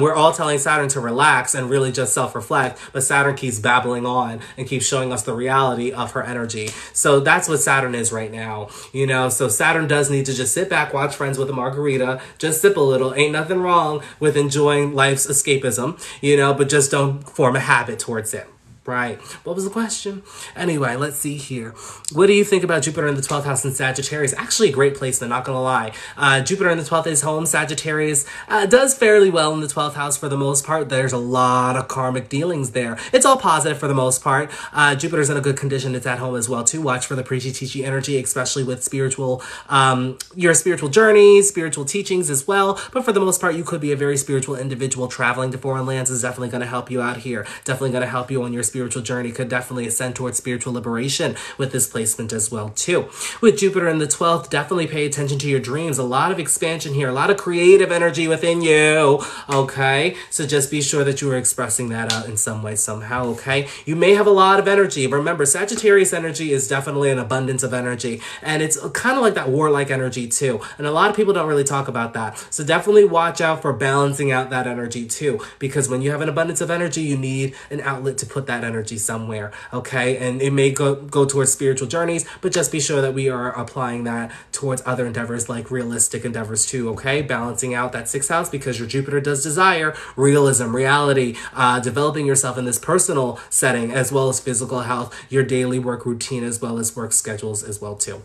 we're all telling Saturn to relax and really just self-reflect, but Saturn keeps babbling on and keeps showing us the reality of her energy. So that's what Saturn is right now, you know. So Saturn does need to just sit back, watch Friends with a margarita, just sip a little. Ain't nothing wrong with enjoying life's escapism, you know, but just don't form a habit towards it. Right. What was the question? Anyway, let's see here. What do you think about Jupiter in the 12th house in Sagittarius? Actually, a great placement, not going to lie. Jupiter in the 12th is home. Sagittarius does fairly well in the 12th house for the most part. There's a lot of karmic dealings there. It's all positive for the most part. Jupiter's in a good condition. It's at home as well, too. Watch for the preachy, teachy energy, especially with your spiritual journeys, spiritual teachings as well. But for the most part, you could be a very spiritual individual. Traveling to foreign lands is definitely going to help you out here. Definitely going to help you on your spiritual journey. Could definitely ascend towards spiritual liberation with this placement as well too. With Jupiter in the 12th, definitely pay attention to your dreams. A lot of expansion here, a lot of creative energy within you. Okay, so just be sure that you are expressing that out in some way, somehow. Okay, you may have a lot of energy. Remember, Sagittarius energy is definitely an abundance of energy, and it's kind of like that warlike energy too. And a lot of people don't really talk about that. So definitely watch out for balancing out that energy too, because when you have an abundance of energy, you need an outlet to put that energy somewhere, okay? And it may go towards spiritual journeys, but just be sure that we are applying that towards other endeavors like realistic endeavors too, okay? Balancing out that 6th house because your Jupiter does desire realism, reality, developing yourself in this personal setting as well as physical health, your daily work routine as well as work schedules as well too.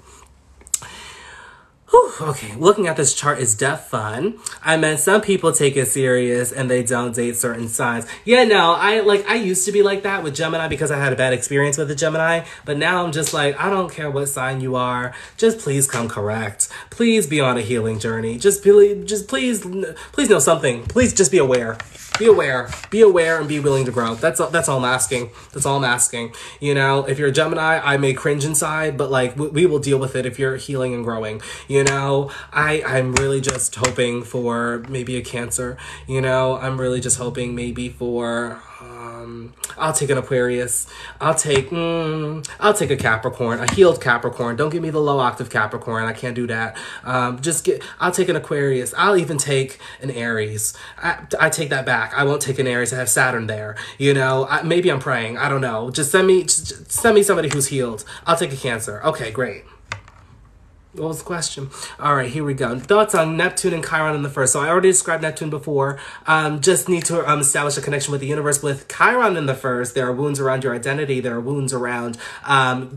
Whew, okay, looking at this chart is def fun. I mean, some people take it serious and they don't date certain signs. Yeah, no, I used to be like that with Gemini because I had a bad experience with the Gemini, but now I'm just like, I don't care what sign you are. Just please come correct. Please be on a healing journey. Just please know something. Please just be aware. Be aware and be willing to grow. That's all I'm asking. That's all I'm asking. You know, if you're a Gemini, I may cringe inside, but like we will deal with it if you're healing and growing. You know, I'm really just hoping for maybe a Cancer. You know, I'm really just hoping maybe for I'll take an Aquarius. I'll take a Capricorn, a healed Capricorn. Don't give me the low octave Capricorn. I can't do that. I'll take an Aquarius. I'll even take an Aries. I take that back. I won't take an Aries. I have Saturn there. You know, maybe I'm praying. I don't know. Just send me somebody who's healed. I'll take a Cancer. Okay, great. What was the question? All right, here we go. Thoughts on Neptune and Chiron in the first. So I already described Neptune before. Just need to establish a connection with the universe. With Chiron in the first, there are wounds around your identity. There are wounds around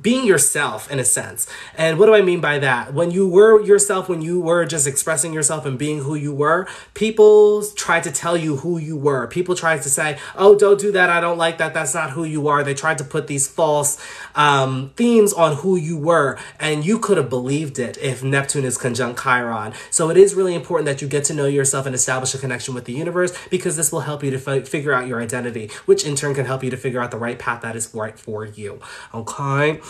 being yourself, in a sense. And what do I mean by that? When you were yourself, when you were just expressing yourself and being who you were, people tried to tell you who you were. People tried to say, oh, don't do that. I don't like that. That's not who you are. They tried to put these false themes on who you were. And you could have believed it if Neptune is conjunct Chiron. So it is really important that you get to know yourself and establish a connection with the universe, because this will help you to figure out your identity, which in turn can help you to figure out the right path that is right for you. Okay.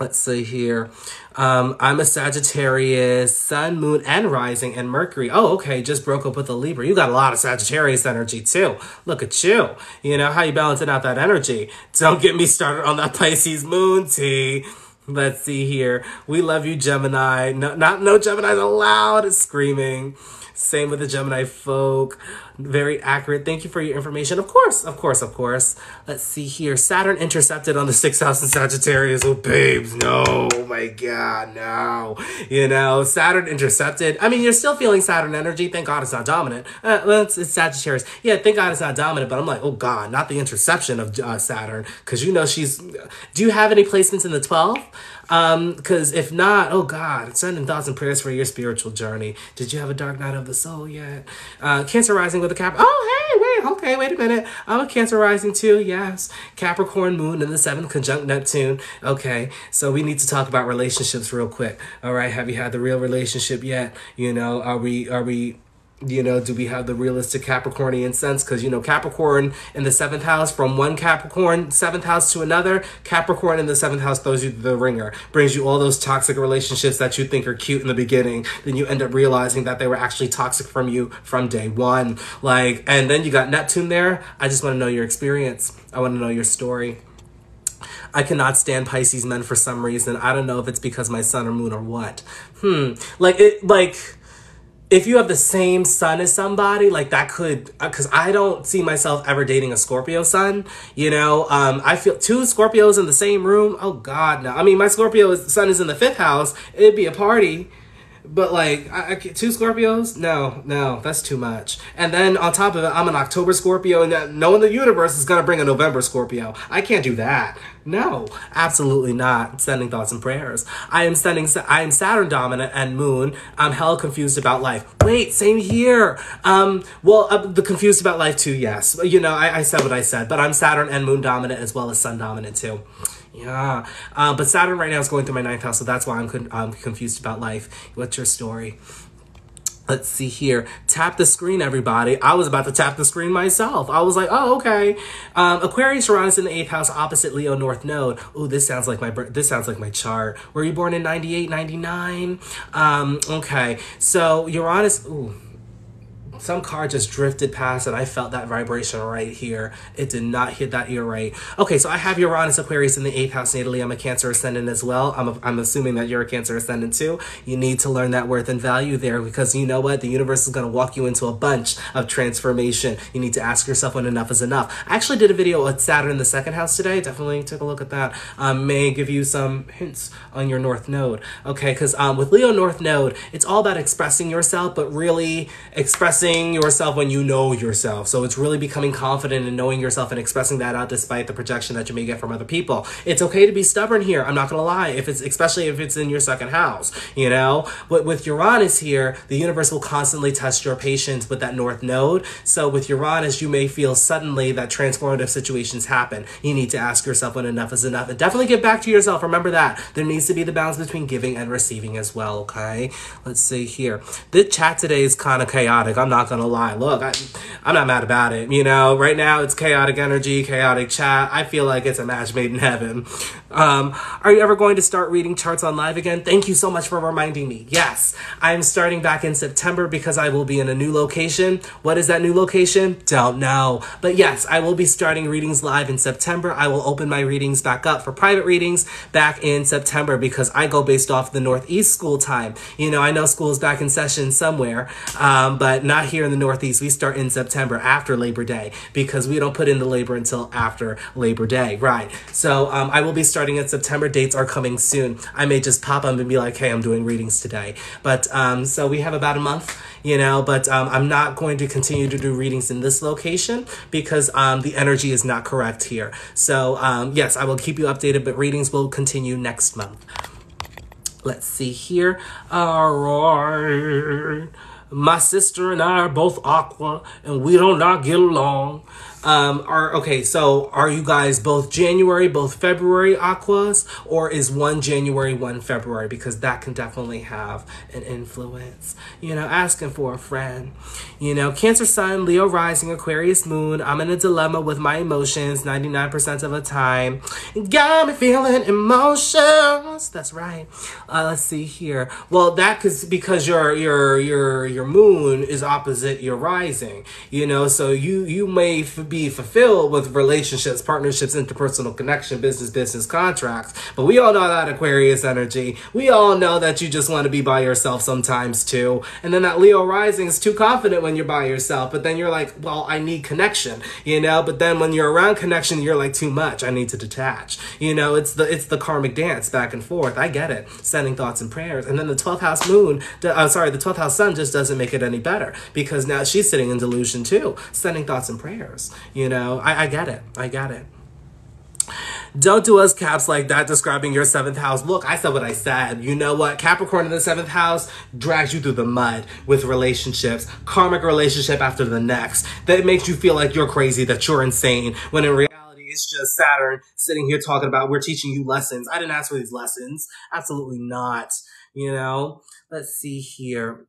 Let's see here. I'm a Sagittarius, Sun, Moon, and Rising, and Mercury. Oh, okay. Just broke up with a Libra. You got a lot of Sagittarius energy, too. Look at you. You know, how you balancing out that energy. Don't get me started on that Pisces Moon, T. Let's see here. We love you, Gemini. No Geminis allowed. Screaming. Same with the Gemini folk. Very accurate. Thank you for your information. Of course, of course, of course. Let's see here. Saturn intercepted on the 6th house in Sagittarius. Oh, babes, no. Oh, my God, no. You know, Saturn intercepted. I mean, you're still feeling Saturn energy. Thank God it's not dominant. Well, it's Sagittarius. Yeah, thank God it's not dominant, but I'm like, oh, God, not the interception of Saturn. Because you know she's... Do you have any placements in the 12th? Because if not, oh God, sending thoughts and prayers for your spiritual journey. Did you have a dark night of the soul yet? Cancer rising with a Cap. Oh, hey, okay, wait a minute. I'm a Cancer rising too. Yes. Capricorn moon in the 7th conjunct Neptune. Okay. So we need to talk about relationships real quick. All right. Have you had the real relationship yet? You know, are we, you know, do we have the realistic Capricornian sense? Because, you know, Capricorn in the 7th house, from one Capricorn 7th house to another, Capricorn in the 7th house throws you the ringer, brings you all those toxic relationships that you think are cute in the beginning. Then you end up realizing that they were actually toxic from you from day one. Like, and then you got Neptune there. I just want to know your experience. I want to know your story. I cannot stand Pisces men for some reason. I don't know if it's because my sun or moon or what. If you have the same sun as somebody, like that could, because I don't see myself ever dating a Scorpio sun, you know, I feel 2 Scorpios in the same room. Oh God, no. I mean, my Scorpio sun is in the 5th house. It'd be a party. But like, 2 Scorpios? No, that's too much. And then on top of it, I'm an October Scorpio, and knowing the universe is going to bring a November Scorpio. I can't do that. No, absolutely not. Sending thoughts and prayers. I am Saturn dominant and moon. I'm hella confused about life. Wait, same here. The confused about life too, yes. You know, I said what I said, but I'm Saturn and moon dominant as well as sun dominant too. Yeah, but Saturn right now is going through my 9th house, so that's why I'm confused about life. What's your story? Let's see here. Tap the screen, everybody. I was about to tap the screen myself. I was like, oh, okay. Aquarius Uranus in the 8th house, opposite Leo North Node. Ooh, this sounds like my chart. Were you born in 98, 99? Okay. So Uranus. Ooh. Some car just drifted past and I felt that vibration right here. It did not hit that ear right. Okay, so I have Uranus Aquarius in the 8th house natally. I'm a Cancer ascendant as well. I'm assuming that you're a Cancer ascendant too. You need to learn that worth and value there, because you know what? The universe is going to walk you into a bunch of transformation. You need to ask yourself when enough is enough. I actually did a video with Saturn in the 2nd house today. Definitely take a look at that. May give you some hints on your North Node. Okay, because with Leo North Node, it's all about expressing yourself, but really expressing yourself when you know yourself. So it's really becoming confident in knowing yourself and expressing that out despite the projection that you may get from other people. It's okay to be stubborn here. I'm not gonna lie, especially if it's in your 2nd house, you know. But with Uranus here, the universe will constantly test your patience with that North Node. So with Uranus, you may feel suddenly that transformative situations happen. You need to ask yourself when enough is enough, and definitely get back to yourself. Remember that there needs to be the balance between giving and receiving as well. Okay, let's see here. The chat today is kind of chaotic. I'm not gonna lie. Look, I'm not mad about it. You know, right now it's chaotic energy, chaotic chat. I feel like it's a match made in heaven. Are you ever going to start reading charts on live again? Thank you so much for reminding me. Yes, I'm starting back in September because I will be in a new location. What is that new location? Don't know. But yes, I will be starting readings live in September. I will open my readings back up for private readings back in September because I go based off the Northeast school time. You know, I know school is back in session somewhere, but not here in the Northeast. We start in September after Labor Day because we don't put in the labor until after Labor Day, right? So I will be starting in September. Dates are coming soon. I may just pop up and be like, hey, I'm doing readings today. But so we have about a month, you know, but I'm not going to continue to do readings in this location because the energy is not correct here. So yes, I will keep you updated, but readings will continue next month. Let's see here. All right. My sister and I are both aqua, and we do not get along. So are you guys both January, both February aquas, or is one January, one February? Because that can definitely have an influence. You know, asking for a friend. You know, Cancer Sun, Leo Rising, Aquarius Moon. I'm in a dilemma with my emotions 99% of the time. Got me feeling emotions. That's right. Let's see here. Well, that is because your moon is opposite your rising. You know, so you may be fulfilled with relationships, partnerships, interpersonal connection, business contracts. But we all know that Aquarius energy. We all know that you just want to be by yourself sometimes too. And then that Leo rising is too confident when you're by yourself. But then you're like, well, I need connection, you know? But then when you're around connection, you're like, too much. I need to detach. You know, it's the karmic dance back and forth. I get it. Sending thoughts and prayers. And then the 12th house moon, the 12th house sun just doesn't make it any better, because now she's sitting in delusion too, sending thoughts and prayers. You know, I get it. I get it. Don't do us caps like that describing your 7th house. Look, I said what I said. You know what? Capricorn in the 7th house drags you through the mud with relationships, karmic relationship after the next. That makes you feel like you're crazy, that you're insane, when in reality it's just Saturn sitting here talking about, we're teaching you lessons. I didn't ask for these lessons. Absolutely not. You know, let's see here.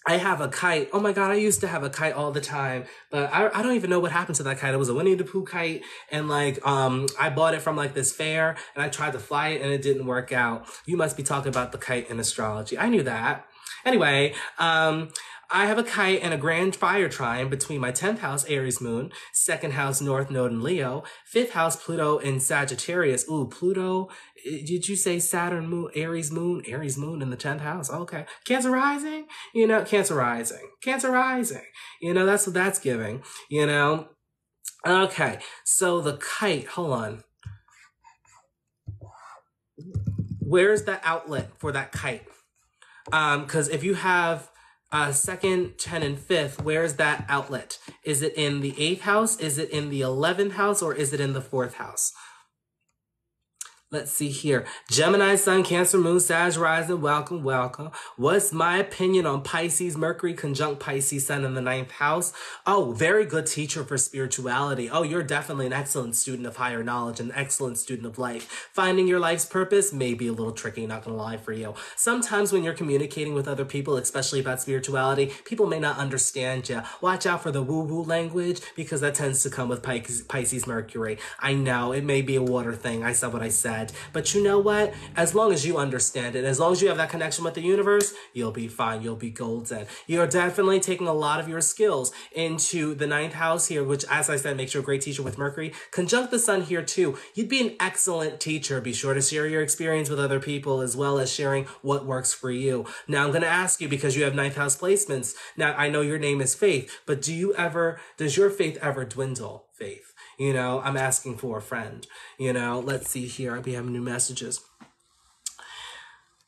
I have a kite. Oh my God, I used to have a kite all the time, but I don't even know what happened to that kite. It was a Winnie the Pooh kite, and like, I bought it from like this fair, and I tried to fly it and it didn't work out. You must be talking about the kite in astrology. I knew that. Anyway, I have a kite and a grand fire trine between my 10th house, Aries moon, 2nd house, North Node in Leo, 5th house, Pluto in Sagittarius. Ooh, Pluto. Did you say Saturn moon, Aries moon in the 10th house? Okay. Cancer rising, you know, Cancer rising. You know, that's what that's giving, you know? Okay. So the kite, hold on. Where's the outlet for that kite? Cause if you have, 2nd, 10, and 5th, where's that outlet? Is it in the 8th house? Is it in the 11th house? Or is it in the 4th house? Let's see here. Gemini, Sun, Cancer, Moon, Sag, Rising. Welcome, welcome. What's my opinion on Pisces, Mercury, conjunct Pisces, Sun in the 9th house? Oh, very good teacher for spirituality. Oh, you're definitely an excellent student of higher knowledge, an excellent student of life. Finding your life's purpose may be a little tricky, not gonna lie for you. Sometimes when you're communicating with other people, especially about spirituality, people may not understand you. Watch out for the woo-woo language, because that tends to come with Pisces, Mercury. I know, it may be a water thing. I said what I said. But you know what? As long as you understand it, as long as you have that connection with the universe, you'll be fine. You'll be golden. You're definitely taking a lot of your skills into the 9th house here, which, as I said, makes you a great teacher with Mercury. Conjunct the sun here too. You'd be an excellent teacher. Be sure to share your experience with other people, as well as sharing what works for you. Now, I'm going to ask you, because you have 9th house placements. Now, I know your name is Faith, but does your faith ever dwindle, Faith? You know, I'm asking for a friend. You know, let's see here. We have new messages.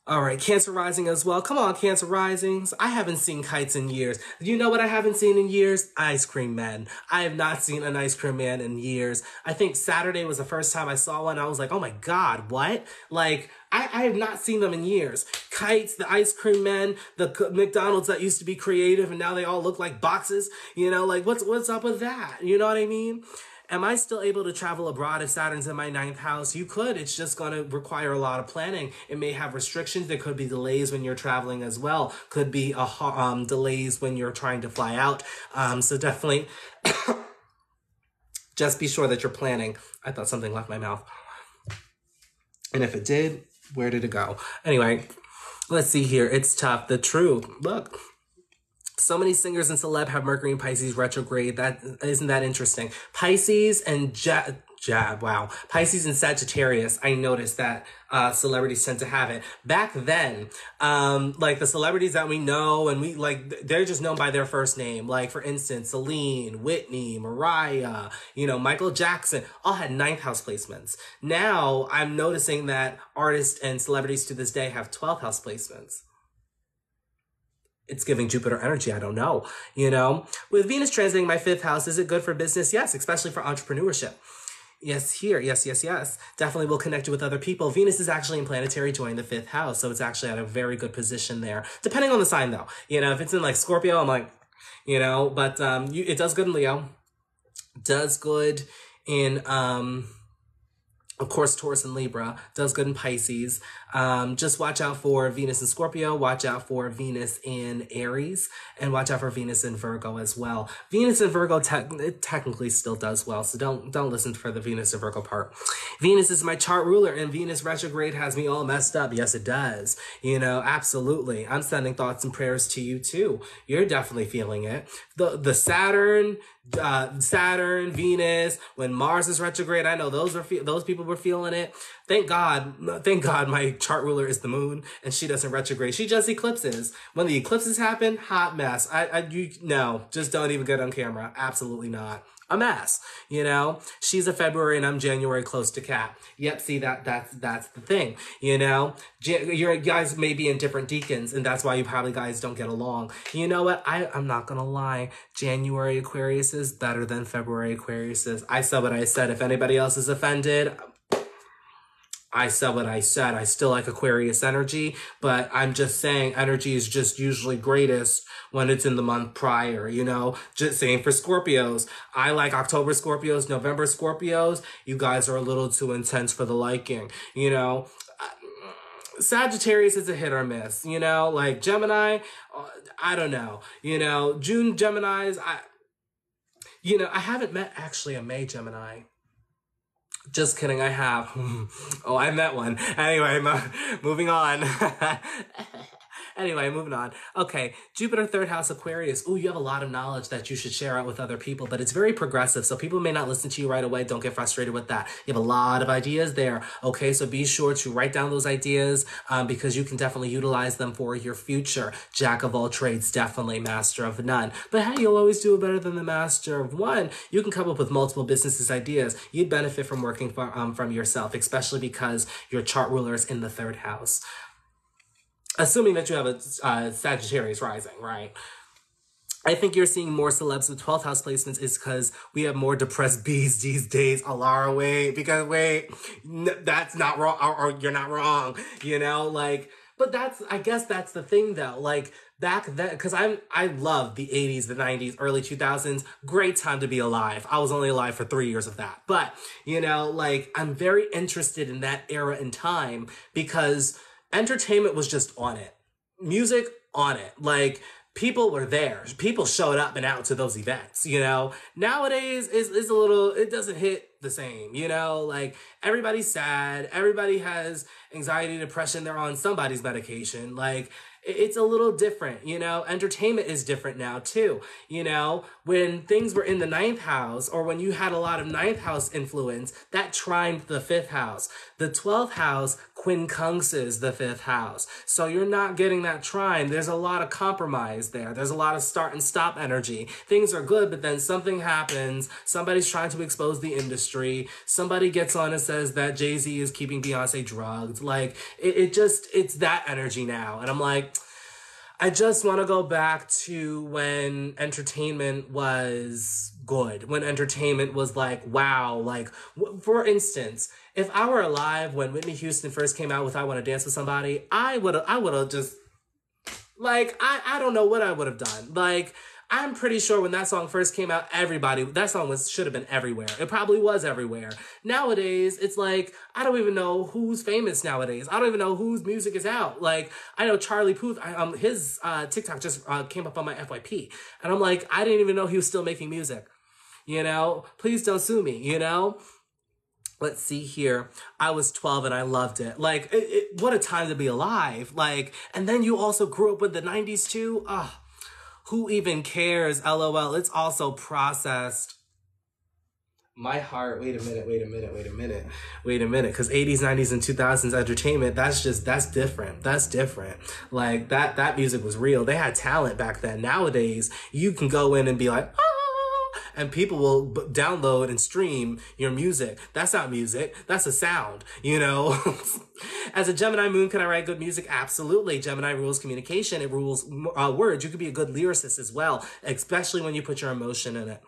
All right, Cancer rising as well. Come on, Cancer risings. I haven't seen kites in years. You know what I haven't seen in years? Ice cream men. I have not seen an ice cream man in years. I think Saturday was the first time I saw one. I was like, oh my God, what? Like, I have not seen them in years. Kites, the ice cream men, the McDonald's that used to be creative and now they all look like boxes. You know, like what's up with that? You know what I mean? Am I still able to travel abroad if Saturn's in my 9th house? You could. It's just going to require a lot of planning. It may have restrictions. There could be delays when you're traveling as well. Could be delays when you're trying to fly out. So definitely just be sure that you're planning. I thought something left my mouth. And if it did, where did it go? Anyway, let's see here. It's tough. The truth. Look. So many singers and celeb have Mercury and Pisces retrograde. Isn't that interesting? Pisces and Pisces and Sagittarius. I noticed that celebrities tend to have it. Back then, like the celebrities that we know and we like, they're just known by their first name. Like for instance, Celine, Whitney, Mariah, you know, Michael Jackson, all had 9th house placements. Now I'm noticing that artists and celebrities to this day have 12th house placements. It's giving Jupiter energy. I don't know. You know, with Venus transiting my 5th house, is it good for business? Yes, especially for entrepreneurship. Yes, here. Yes. Definitely will connect you with other people. Venus is actually in planetary join the 5th house. So it's actually at a very good position there. Depending on the sign though. You know, if it's in like Scorpio, I'm like, you know, but it does good in Leo. Does good in, of course, Taurus and Libra, does good in Pisces. Just watch out for Venus in Scorpio, watch out for Venus in Aries, and watch out for Venus in Virgo as well. Venus in Virgo it technically still does well, so don't listen for the Venus in Virgo part. Venus is my chart ruler, and Venus retrograde has me all messed up. Yes, it does. You know, absolutely. I'm sending thoughts and prayers to you too. You're definitely feeling it. The Saturn, Venus, when Mars is retrograde, I know those people were feeling it. Thank God, my chart ruler is the moon, and she doesn't retrograde. She just eclipses. When the eclipses happen, hot mess. No, just don't even get on camera. Absolutely not. A mess, you know. She's a February and I'm January, close to Cap. Yep, see that's the thing, you know. You guys may be in different deacons, and that's why you probably guys don't get along. You know what? I'm not gonna lie. January Aquarius is better than February Aquarius is. I said what I said. If anybody else is offended, I said what I said. I still like Aquarius energy, but I'm just saying energy is just usually greatest when it's in the month prior, you know? Just same for Scorpios. I like October Scorpios, November Scorpios. You guys are a little too intense for the liking, you know? Sagittarius is a hit or miss, you know? Like Gemini, I don't know. You know, June Geminis, I haven't met actually a May Gemini. Just kidding, I have. Oh, I met one. Anyway, moving on. Anyway, moving on. Okay, Jupiter, third house, Aquarius. Ooh, you have a lot of knowledge that you should share out with other people, but it's very progressive, so people may not listen to you right away. Don't get frustrated with that. You have a lot of ideas there, okay? So be sure to write down those ideas because you can definitely utilize them for your future. Jack of all trades, definitely master of none. But hey, you'll always do it better than the master of one. You can come up with multiple businesses ideas. You'd benefit from working from yourself, especially because your chart ruler is in the third house. Assuming that you have a Sagittarius rising, right? I think you're seeing more celebs with 12th house placements is because we have more depressed bees these days. Alara, that's not wrong, or you're not wrong, you know, like, but I guess that's the thing though, like, back then, because I love the 80s, the 90s, early 2000s, great time to be alive. I was only alive for 3 years of that, but, you know, like, I'm very interested in that era and time because entertainment was just on it. Music on it. Like, people were there. People showed up and out to those events, you know? Nowadays, it's a little, it doesn't hit the same, you know? Like, everybody's sad. Everybody has anxiety, depression. They're on somebody's medication. Like, it's a little different, you know? Entertainment is different now, too. You know, when things were in the 9th house, or when you had a lot of 9th house influence, that trined the 5th house. The 12th house quincunxes the 5th house. So you're not getting that trine. There's a lot of compromise there. There's a lot of start and stop energy. Things are good, but then something happens. Somebody's trying to expose the industry. Somebody gets on and says that Jay-Z is keeping Beyonce drugged. Like, it's that energy now. And I'm like, I just want to go back to when entertainment was good, when entertainment was like, wow, like, for instance, if I were alive when Whitney Houston first came out with I Want to Dance with Somebody, I would have just, like, I don't know what I would have done. Like, I'm pretty sure when that song first came out, that song should have been everywhere. It probably was everywhere. Nowadays, it's like, I don't even know who's famous nowadays. I don't even know whose music is out. Like, I know Charlie Puth, his TikTok just came up on my FYP. And I'm like, I didn't even know he was still making music. You know? Please don't sue me, you know? Let's see here. I was 12 and I loved it. Like, what a time to be alive. Like, and then you also grew up with the 90s too. Who even cares? LOL. It's also processed. My heart. Wait a minute. Because 80s, 90s, and 2000s entertainment, that's different. That's different. Like, that music was real. They had talent back then. Nowadays, you can go in and be like, and people will download and stream your music. That's not music. That's a sound, you know? As a Gemini moon, can I write good music? Absolutely. Gemini rules communication. It rules words. You could be a good lyricist as well, especially when you put your emotion in it.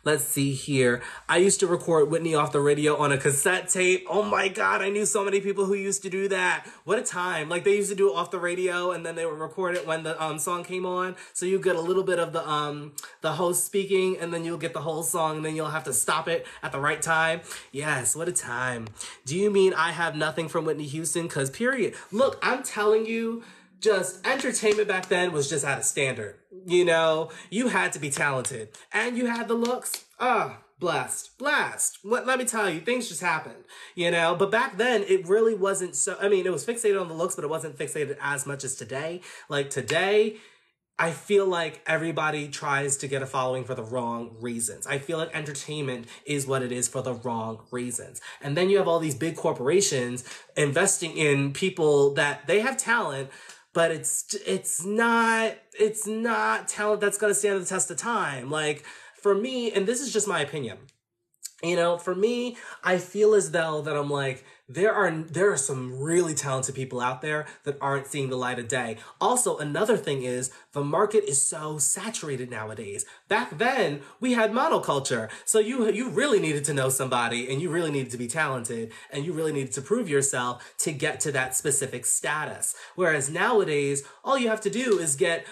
Let's see here. I used to record Whitney off the radio on a cassette tape. Oh my God, I knew so many people who used to do that. What a time. Like, they used to do it off the radio and then they would record it when the song came on. So you get a little bit of the host speaking and then you'll get the whole song and then you'll have to stop it at the right time. Yes, what a time. Do you mean I have nothing from Whitney Houston? 'Cause period. Look, I'm telling you, just entertainment back then was just out of standard. You know, you had to be talented and you had the looks. blast. Let me tell you, things just happened, you know? But back then, it really wasn't so, I mean, it was fixated on the looks, but it wasn't fixated as much as today. Like today, I feel like everybody tries to get a following for the wrong reasons. I feel like entertainment is what it is for the wrong reasons. And then you have all these big corporations investing in people that they have talent, but it's not talent that's going to stand the test of time. Like for me, and this is just my opinion, you know, for me, I feel as though that I'm like, there are some really talented people out there that aren't seeing the light of day. Also, another thing is the market is so saturated nowadays. Back then, we had monoculture. So you really needed to know somebody and you really needed to be talented and you really needed to prove yourself to get to that specific status. Whereas nowadays, all you have to do is get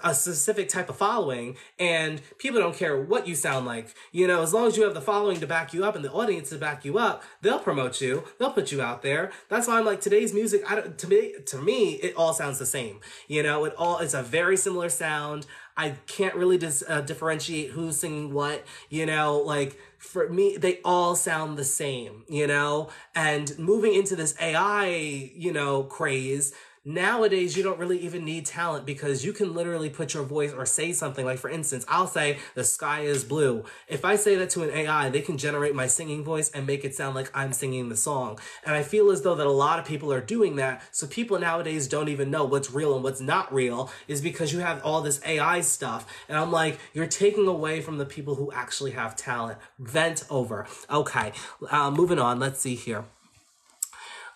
a specific type of following and people don't care what you sound like. You know, as long as you have the following to back you up and the audience to back you up, they'll promote you. They'll put you out there. That's why I'm like, today's music, to me, it all sounds the same. You know, it's a very similar sound. I can't really differentiate who's singing what, you know, like for me, they all sound the same, you know, and moving into this AI, you know, craze, nowadays, you don't really even need talent because you can literally put your voice or say something like, for instance, I'll say the sky is blue. If I say that to an AI, they can generate my singing voice and make it sound like I'm singing the song. And I feel as though that a lot of people are doing that. So people nowadays don't even know what's real and what's not real is because you have all this AI stuff. And I'm like, you're taking away from the people who actually have talent. Vent over. Okay. Moving on. Let's see here.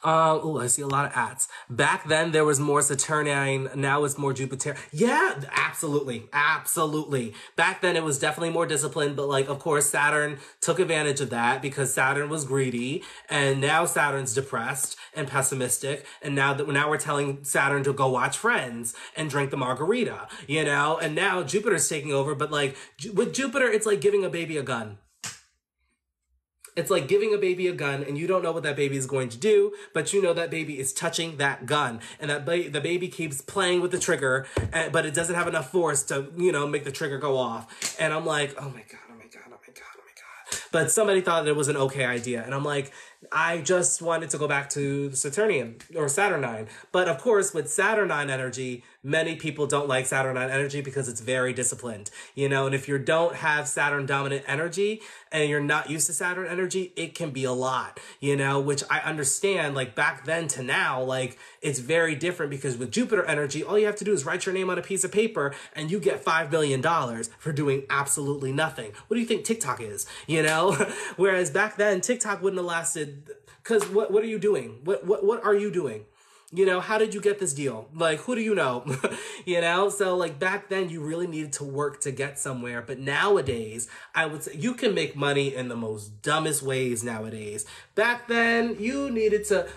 I see a lot of ads. Back then, there was more Saturnine. Now it's more Jupiter. Yeah, absolutely. Absolutely. Back then, it was definitely more disciplined. But like, of course, Saturn took advantage of that because Saturn was greedy. And now Saturn's depressed and pessimistic. And now we're telling Saturn to go watch Friends and drink the margarita, you know? And now Jupiter's taking over. But like, with Jupiter, it's like giving a baby a gun. It's like giving a baby a gun and you don't know what that baby is going to do, but you know that baby is touching that gun and that the baby keeps playing with the trigger, but it doesn't have enough force to, you know, make the trigger go off. And I'm like, oh my God. But somebody thought it was an okay idea. And I'm like, I just wanted to go back to the Saturnian or Saturnine. But of course, with Saturnine energy, many people don't like Saturnine energy because it's very disciplined, you know, and if you don't have Saturn dominant energy and you're not used to Saturn energy, it can be a lot, you know, which I understand. Like back then to now, like it's very different because with Jupiter energy, all you have to do is write your name on a piece of paper and you get $5 million for doing absolutely nothing. What do you think TikTok is, you know? Whereas back then, TikTok wouldn't have lasted because what are you doing? What are you doing? You know, how did you get this deal? Like, who do you know? You know, so like back then you really needed to work to get somewhere. But nowadays, I would say you can make money in the most dumbest ways nowadays. Back then, you needed to,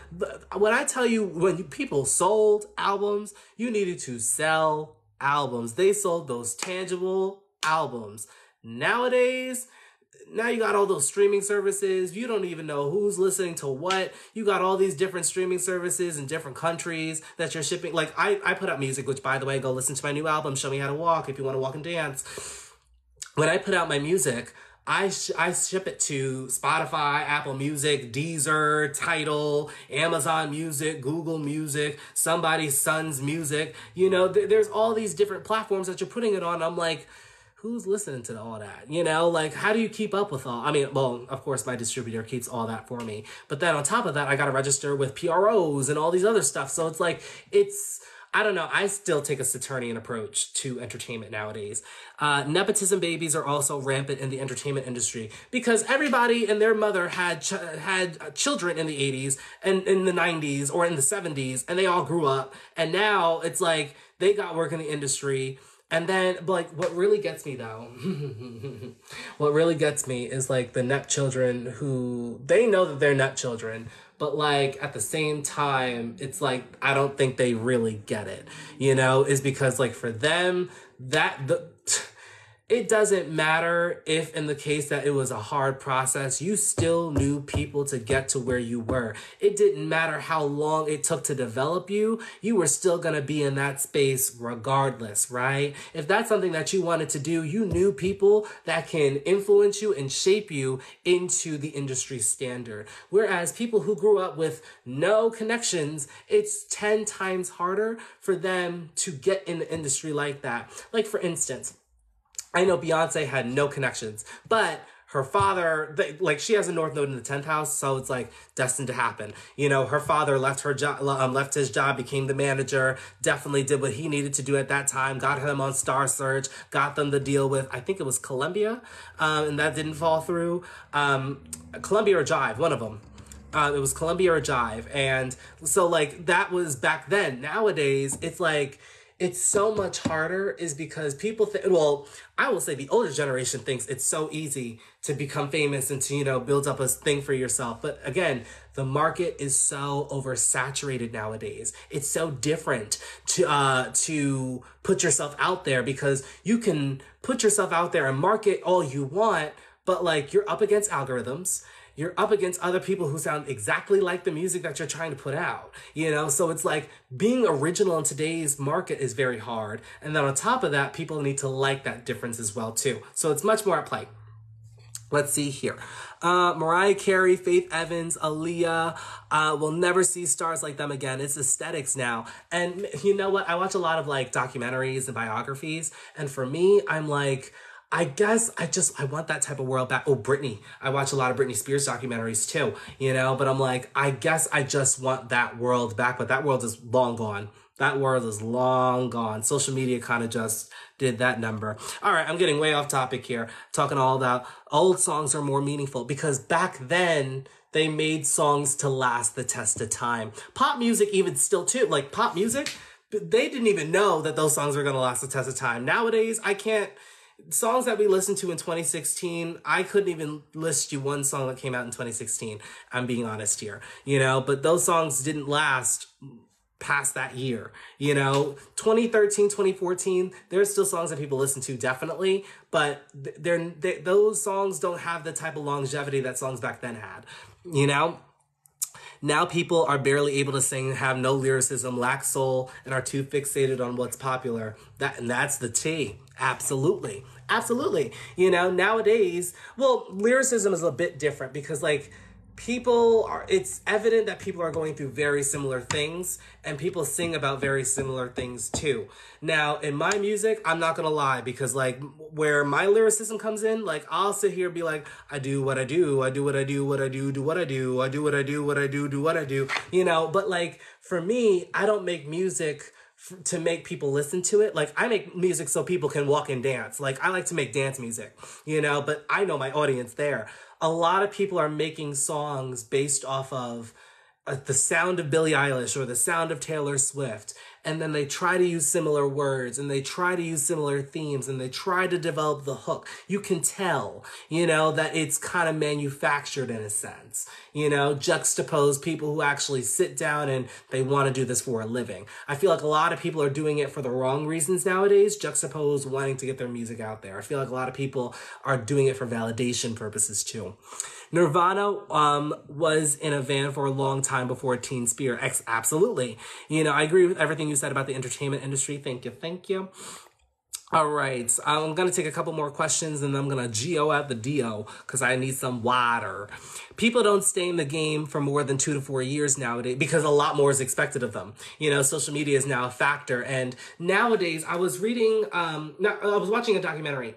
when I tell you, people sold albums, you needed to sell albums. They sold those tangible albums. Nowadays, now you got all those streaming services. You don't even know who's listening to what. You got all these different streaming services in different countries that you're shipping. Like I put out music, which by the way, go listen to my new album, Show Me How to Walk, if you want to walk and dance. When I put out my music, I ship it to Spotify, Apple Music, Deezer, Tidal, Amazon Music, Google Music, somebody's son's music. You know, there's all these different platforms that you're putting it on. I'm like, who's listening to all that? You know, like, how do you keep up with all? I mean, well, of course, my distributor keeps all that for me. But then on top of that, I got to register with PROs and all these other stuff. So it's like, I don't know. I still take a Saturnian approach to entertainment nowadays. Nepotism babies are also rampant in the entertainment industry because everybody and their mother had children in the 80s and in the 90s or in the 70s, and they all grew up. And now it's like they got work in the industry. And then, like, what really gets me, though, what really gets me is, like, the Nep children who, they know that they're Nep children, but, like, at the same time, it's like, I don't think they really get it, you know, is because, like, for them, it doesn't matter if in the case that it was a hard process, you still knew people to get to where you were. It didn't matter how long it took to develop you. You were still going to be in that space regardless, right? If that's something that you wanted to do, you knew people that can influence you and shape you into the industry standard. Whereas people who grew up with no connections, it's 10 times harder for them to get in the industry like that. Like for instance, I know Beyonce had no connections, but her father, she has a North Node in the 10th house, so it's like destined to happen. You know, her father left his job, became the manager, definitely did what he needed to do at that time, got him on Star Search, got them the deal with, I think it was Columbia, and that didn't fall through. Columbia or Jive, one of them. It was Columbia or Jive. And so like that was back then. Nowadays, it's like, it's so much harder is because people think, well, I will say the older generation thinks it's so easy to become famous and to, you know, build up a thing for yourself. But again, the market is so oversaturated nowadays. It's so different to put yourself out there because you can put yourself out there and market all you want, but like you're up against algorithms. You're up against other people who sound exactly like the music that you're trying to put out, you know? So it's like being original in today's market is very hard. And then on top of that, people need to like that difference as well too. So it's much more at play. Let's see here. Mariah Carey, Faith Evans, Aaliyah, will never see stars like them again. It's aesthetics now. And you know what? I watch a lot of like documentaries and biographies. And for me, I'm like, I guess I want that type of world back. Oh, Britney. I watch a lot of Britney Spears documentaries too, you know, but I'm like, I guess I just want that world back, but that world is long gone. That world is long gone. Social media kind of just did that number. All right, I'm getting way off topic here, talking all about old songs are more meaningful because back then they made songs to last the test of time. Pop music even still too, like pop music, they didn't even know that those songs were going to last the test of time. Nowadays, songs that we listened to in 2016, I couldn't even list you one song that came out in 2016. I'm being honest here, you know, but those songs didn't last past that year, you know, 2013, 2014, there's still songs that people listen to definitely, but those songs don't have the type of longevity that songs back then had, you know? Now people are barely able to sing, have no lyricism, lack soul, and are too fixated on what's popular. That's the T. Absolutely. Absolutely. You know, nowadays, well, lyricism is a bit different because like it's evident that people are going through very similar things and people sing about very similar things too. Now, in my music, I'm not going to lie because like where my lyricism comes in, like I'll sit here and be like, I do what I do, I do what I do, what I do what I do, I do what I do, what I do what I do, you know, but like for me, I don't make music to make people listen to it. Like I make music so people can walk and dance. Like I like to make dance music, you know, but I know my audience there. A lot of people are making songs based off of the sound of Billie Eilish or the sound of Taylor Swift. And then they try to use similar words and they try to use similar themes and they try to develop the hook. You can tell, you know, that it's kind of manufactured in a sense, you know, juxtapose people who actually sit down and they want to do this for a living. I feel like a lot of people are doing it for the wrong reasons nowadays, juxtapose wanting to get their music out there. I feel like a lot of people are doing it for validation purposes too. Nirvana was in a van for a long time before Teen Spirit. Absolutely. You know, I agree with everything you said about the entertainment industry. Thank you. Thank you. All right. I'm going to take a couple more questions and then I'm going to geo out the DO because I need some water. People don't stay in the game for more than 2 to 4 years nowadays because a lot more is expected of them. You know, social media is now a factor. And nowadays I was watching a documentary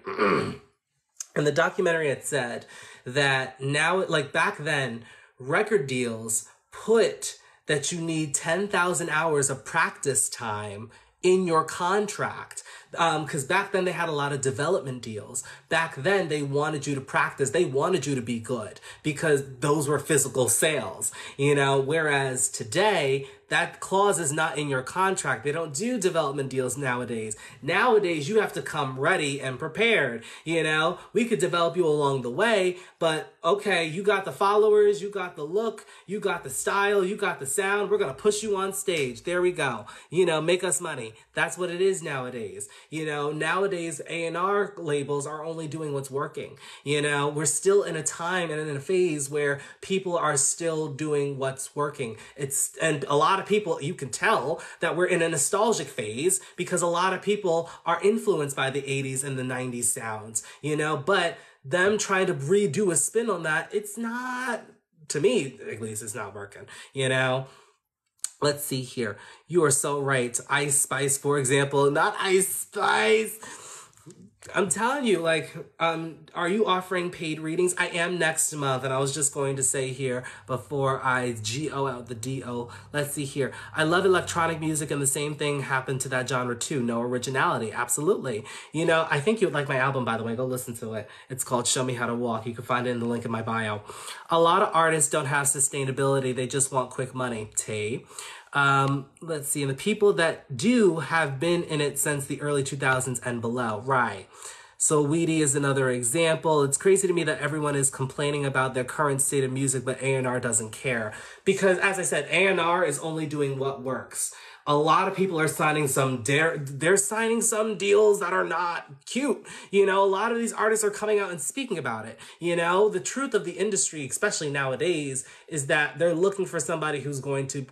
and the documentary had said that now, like back then, record deals put that you need 10,000 hours of practice time in your contract. Because back then they had a lot of development deals. Back then they wanted you to practice. They wanted you to be good because those were physical sales, you know, whereas today That clause is not in your contract. They don't do development deals nowadays. Nowadays, you have to come ready and prepared. You know, we could develop you along the way, but okay, you got the followers, you got the look, you got the style, you got the sound. We're going to push you on stage. There we go. You know, make us money. That's what it is nowadays. You know, nowadays A&R labels are only doing what's working. You know, we're still in a time and in a phase where people are still doing what's working. And a lot of people, you can tell that we're in a nostalgic phase because a lot of people are influenced by the 80s and the 90s sounds, you know, but them trying to redo a spin on that, it's not, to me, at least, it's not working, you know? Let's see here. You are so right. Ice Spice, for example, not Ice Spice. I'm telling you, like, are you offering paid readings? I am next month, and I was just going to say here before I G-O out the D-O. Let's see here. I love electronic music, and the same thing happened to that genre too. No originality. Absolutely. You know, I think you would like my album, by the way. Go listen to it. It's called Show Me How to Walk. You can find it in the link in my bio. A lot of artists don't have sustainability. They just want quick money. Tay. Let's see. And the people that do have been in it since the early 2000s and below. Right. So Weedy is another example. It's crazy to me that everyone is complaining about their current state of music, but A&R doesn't care. Because as I said, A&R is only doing what works. A lot of people are signing they're signing some deals that are not cute. You know, a lot of these artists are coming out and speaking about it. You know, the truth of the industry, especially nowadays, is that they're looking for somebody who's going to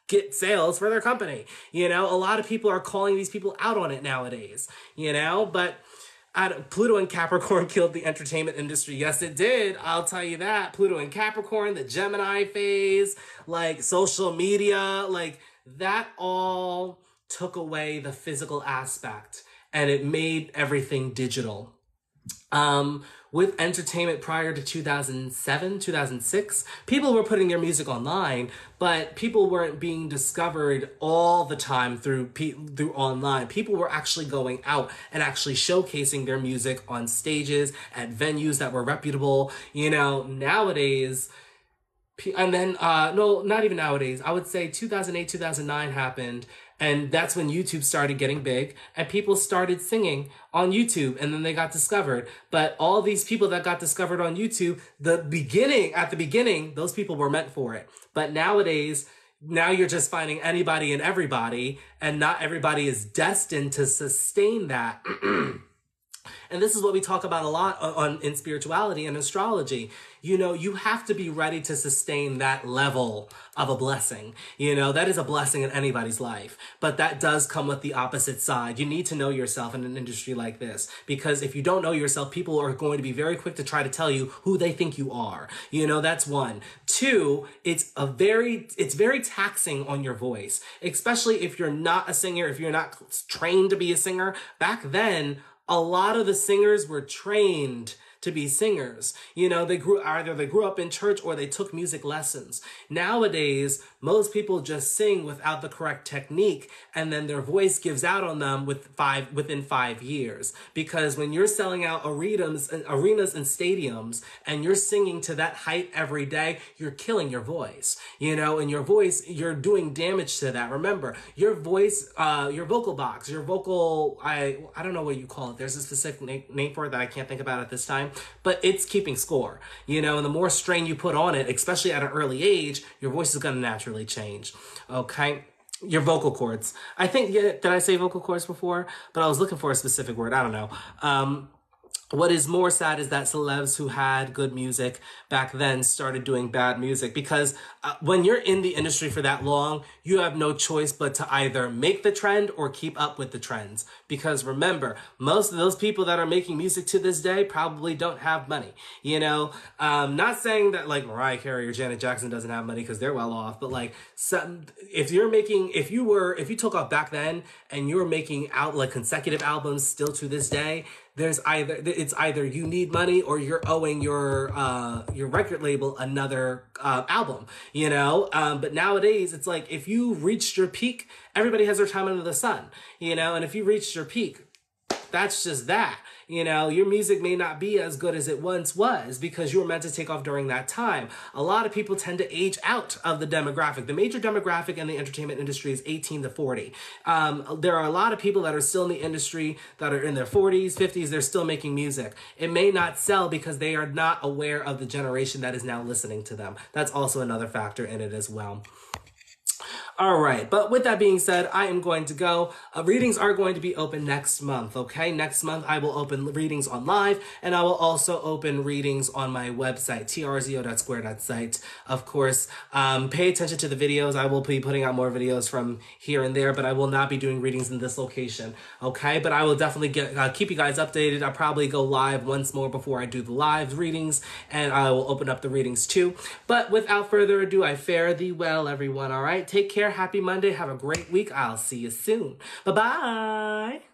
get sales for their company. You know, a lot of people are calling these people out on it nowadays, you know, but Pluto and Capricorn killed the entertainment industry. Yes, it did. I'll tell you that. Pluto and Capricorn, the Gemini phase, like social media, like that all took away the physical aspect and it made everything digital. With entertainment prior to 2007, 2006, people were putting their music online, but people weren't being discovered all the time through online. People were actually going out and actually showcasing their music on stages at venues that were reputable. You know, nowadays, and then, no, not even nowadays. I would say 2008, 2009 happened. And that's when YouTube started getting big and people started singing on YouTube and then they got discovered. But all these people that got discovered on YouTube, at the beginning, those people were meant for it. But nowadays, now you're just finding anybody and everybody, and not everybody is destined to sustain that. And this is what we talk about a lot in spirituality and astrology. You know, you have to be ready to sustain that level of a blessing. You know, that is a blessing in anybody's life, but that does come with the opposite side. You need to know yourself in an industry like this, because if you don't know yourself, people are going to be very quick to try to tell you who they think you are. You know, that's one. Two, it's very taxing on your voice, especially if you're not a singer, if you're not trained to be a singer. Back then, a lot of the singers were trained to be singers. You know, they grew up in church or they took music lessons. Nowadays, most people just sing without the correct technique, and then their voice gives out on them within 5 years. Because when you're selling out arenas and stadiums and you're singing to that height every day, you're killing your voice. You know, and your voice, you're doing damage to that. Remember, your voice, your vocal box, your vocal, I don't know what you call it. There's a specific name for it that I can't think about at this time. But it's keeping score, you know, and the more strain you put on it, especially at an early age, your voice is going to naturally change. Okay. Your vocal cords. I think, did I say vocal cords before? But I was looking for a specific word. I don't know. What is more sad is that celebs who had good music back then started doing bad music, because when you're in the industry for that long, you have no choice but to either make the trend or keep up with the trends. Because remember, most of those people that are making music to this day probably don't have money. You know, not saying that like Mariah Carey or Janet Jackson doesn't have money because they're well off, but like if you took off back then and you were making out like consecutive albums still to this day, it's either you need money or you're owing your record label another album, you know? But nowadays it's like if you reached your peak, everybody has their time under the sun, you know? And if you reached your peak, That's just that. You know, your music may not be as good as it once was because you were meant to take off during that time. A lot of people tend to age out of the demographic. The major demographic in the entertainment industry is 18 to 40. There are a lot of people that are still in the industry that are in their 40s, 50s. They're still making music. It may not sell because they are not aware of the generation that is now listening to them. That's also another factor in it as well. All right, but with that being said, I am going to go. Readings are going to be open next month, okay? Next month, I will open readings on live, and I will also open readings on my website, TRZO.square.site. Of course, pay attention to the videos. I will be putting out more videos from here and there, but I will not be doing readings in this location, okay? But I will definitely keep you guys updated. I'll probably go live once more before I do the live readings, and I will open up the readings too. But without further ado, I fare thee well, everyone, all right? Take care. Happy Monday. Have a great week. I'll see you soon. Bye-bye.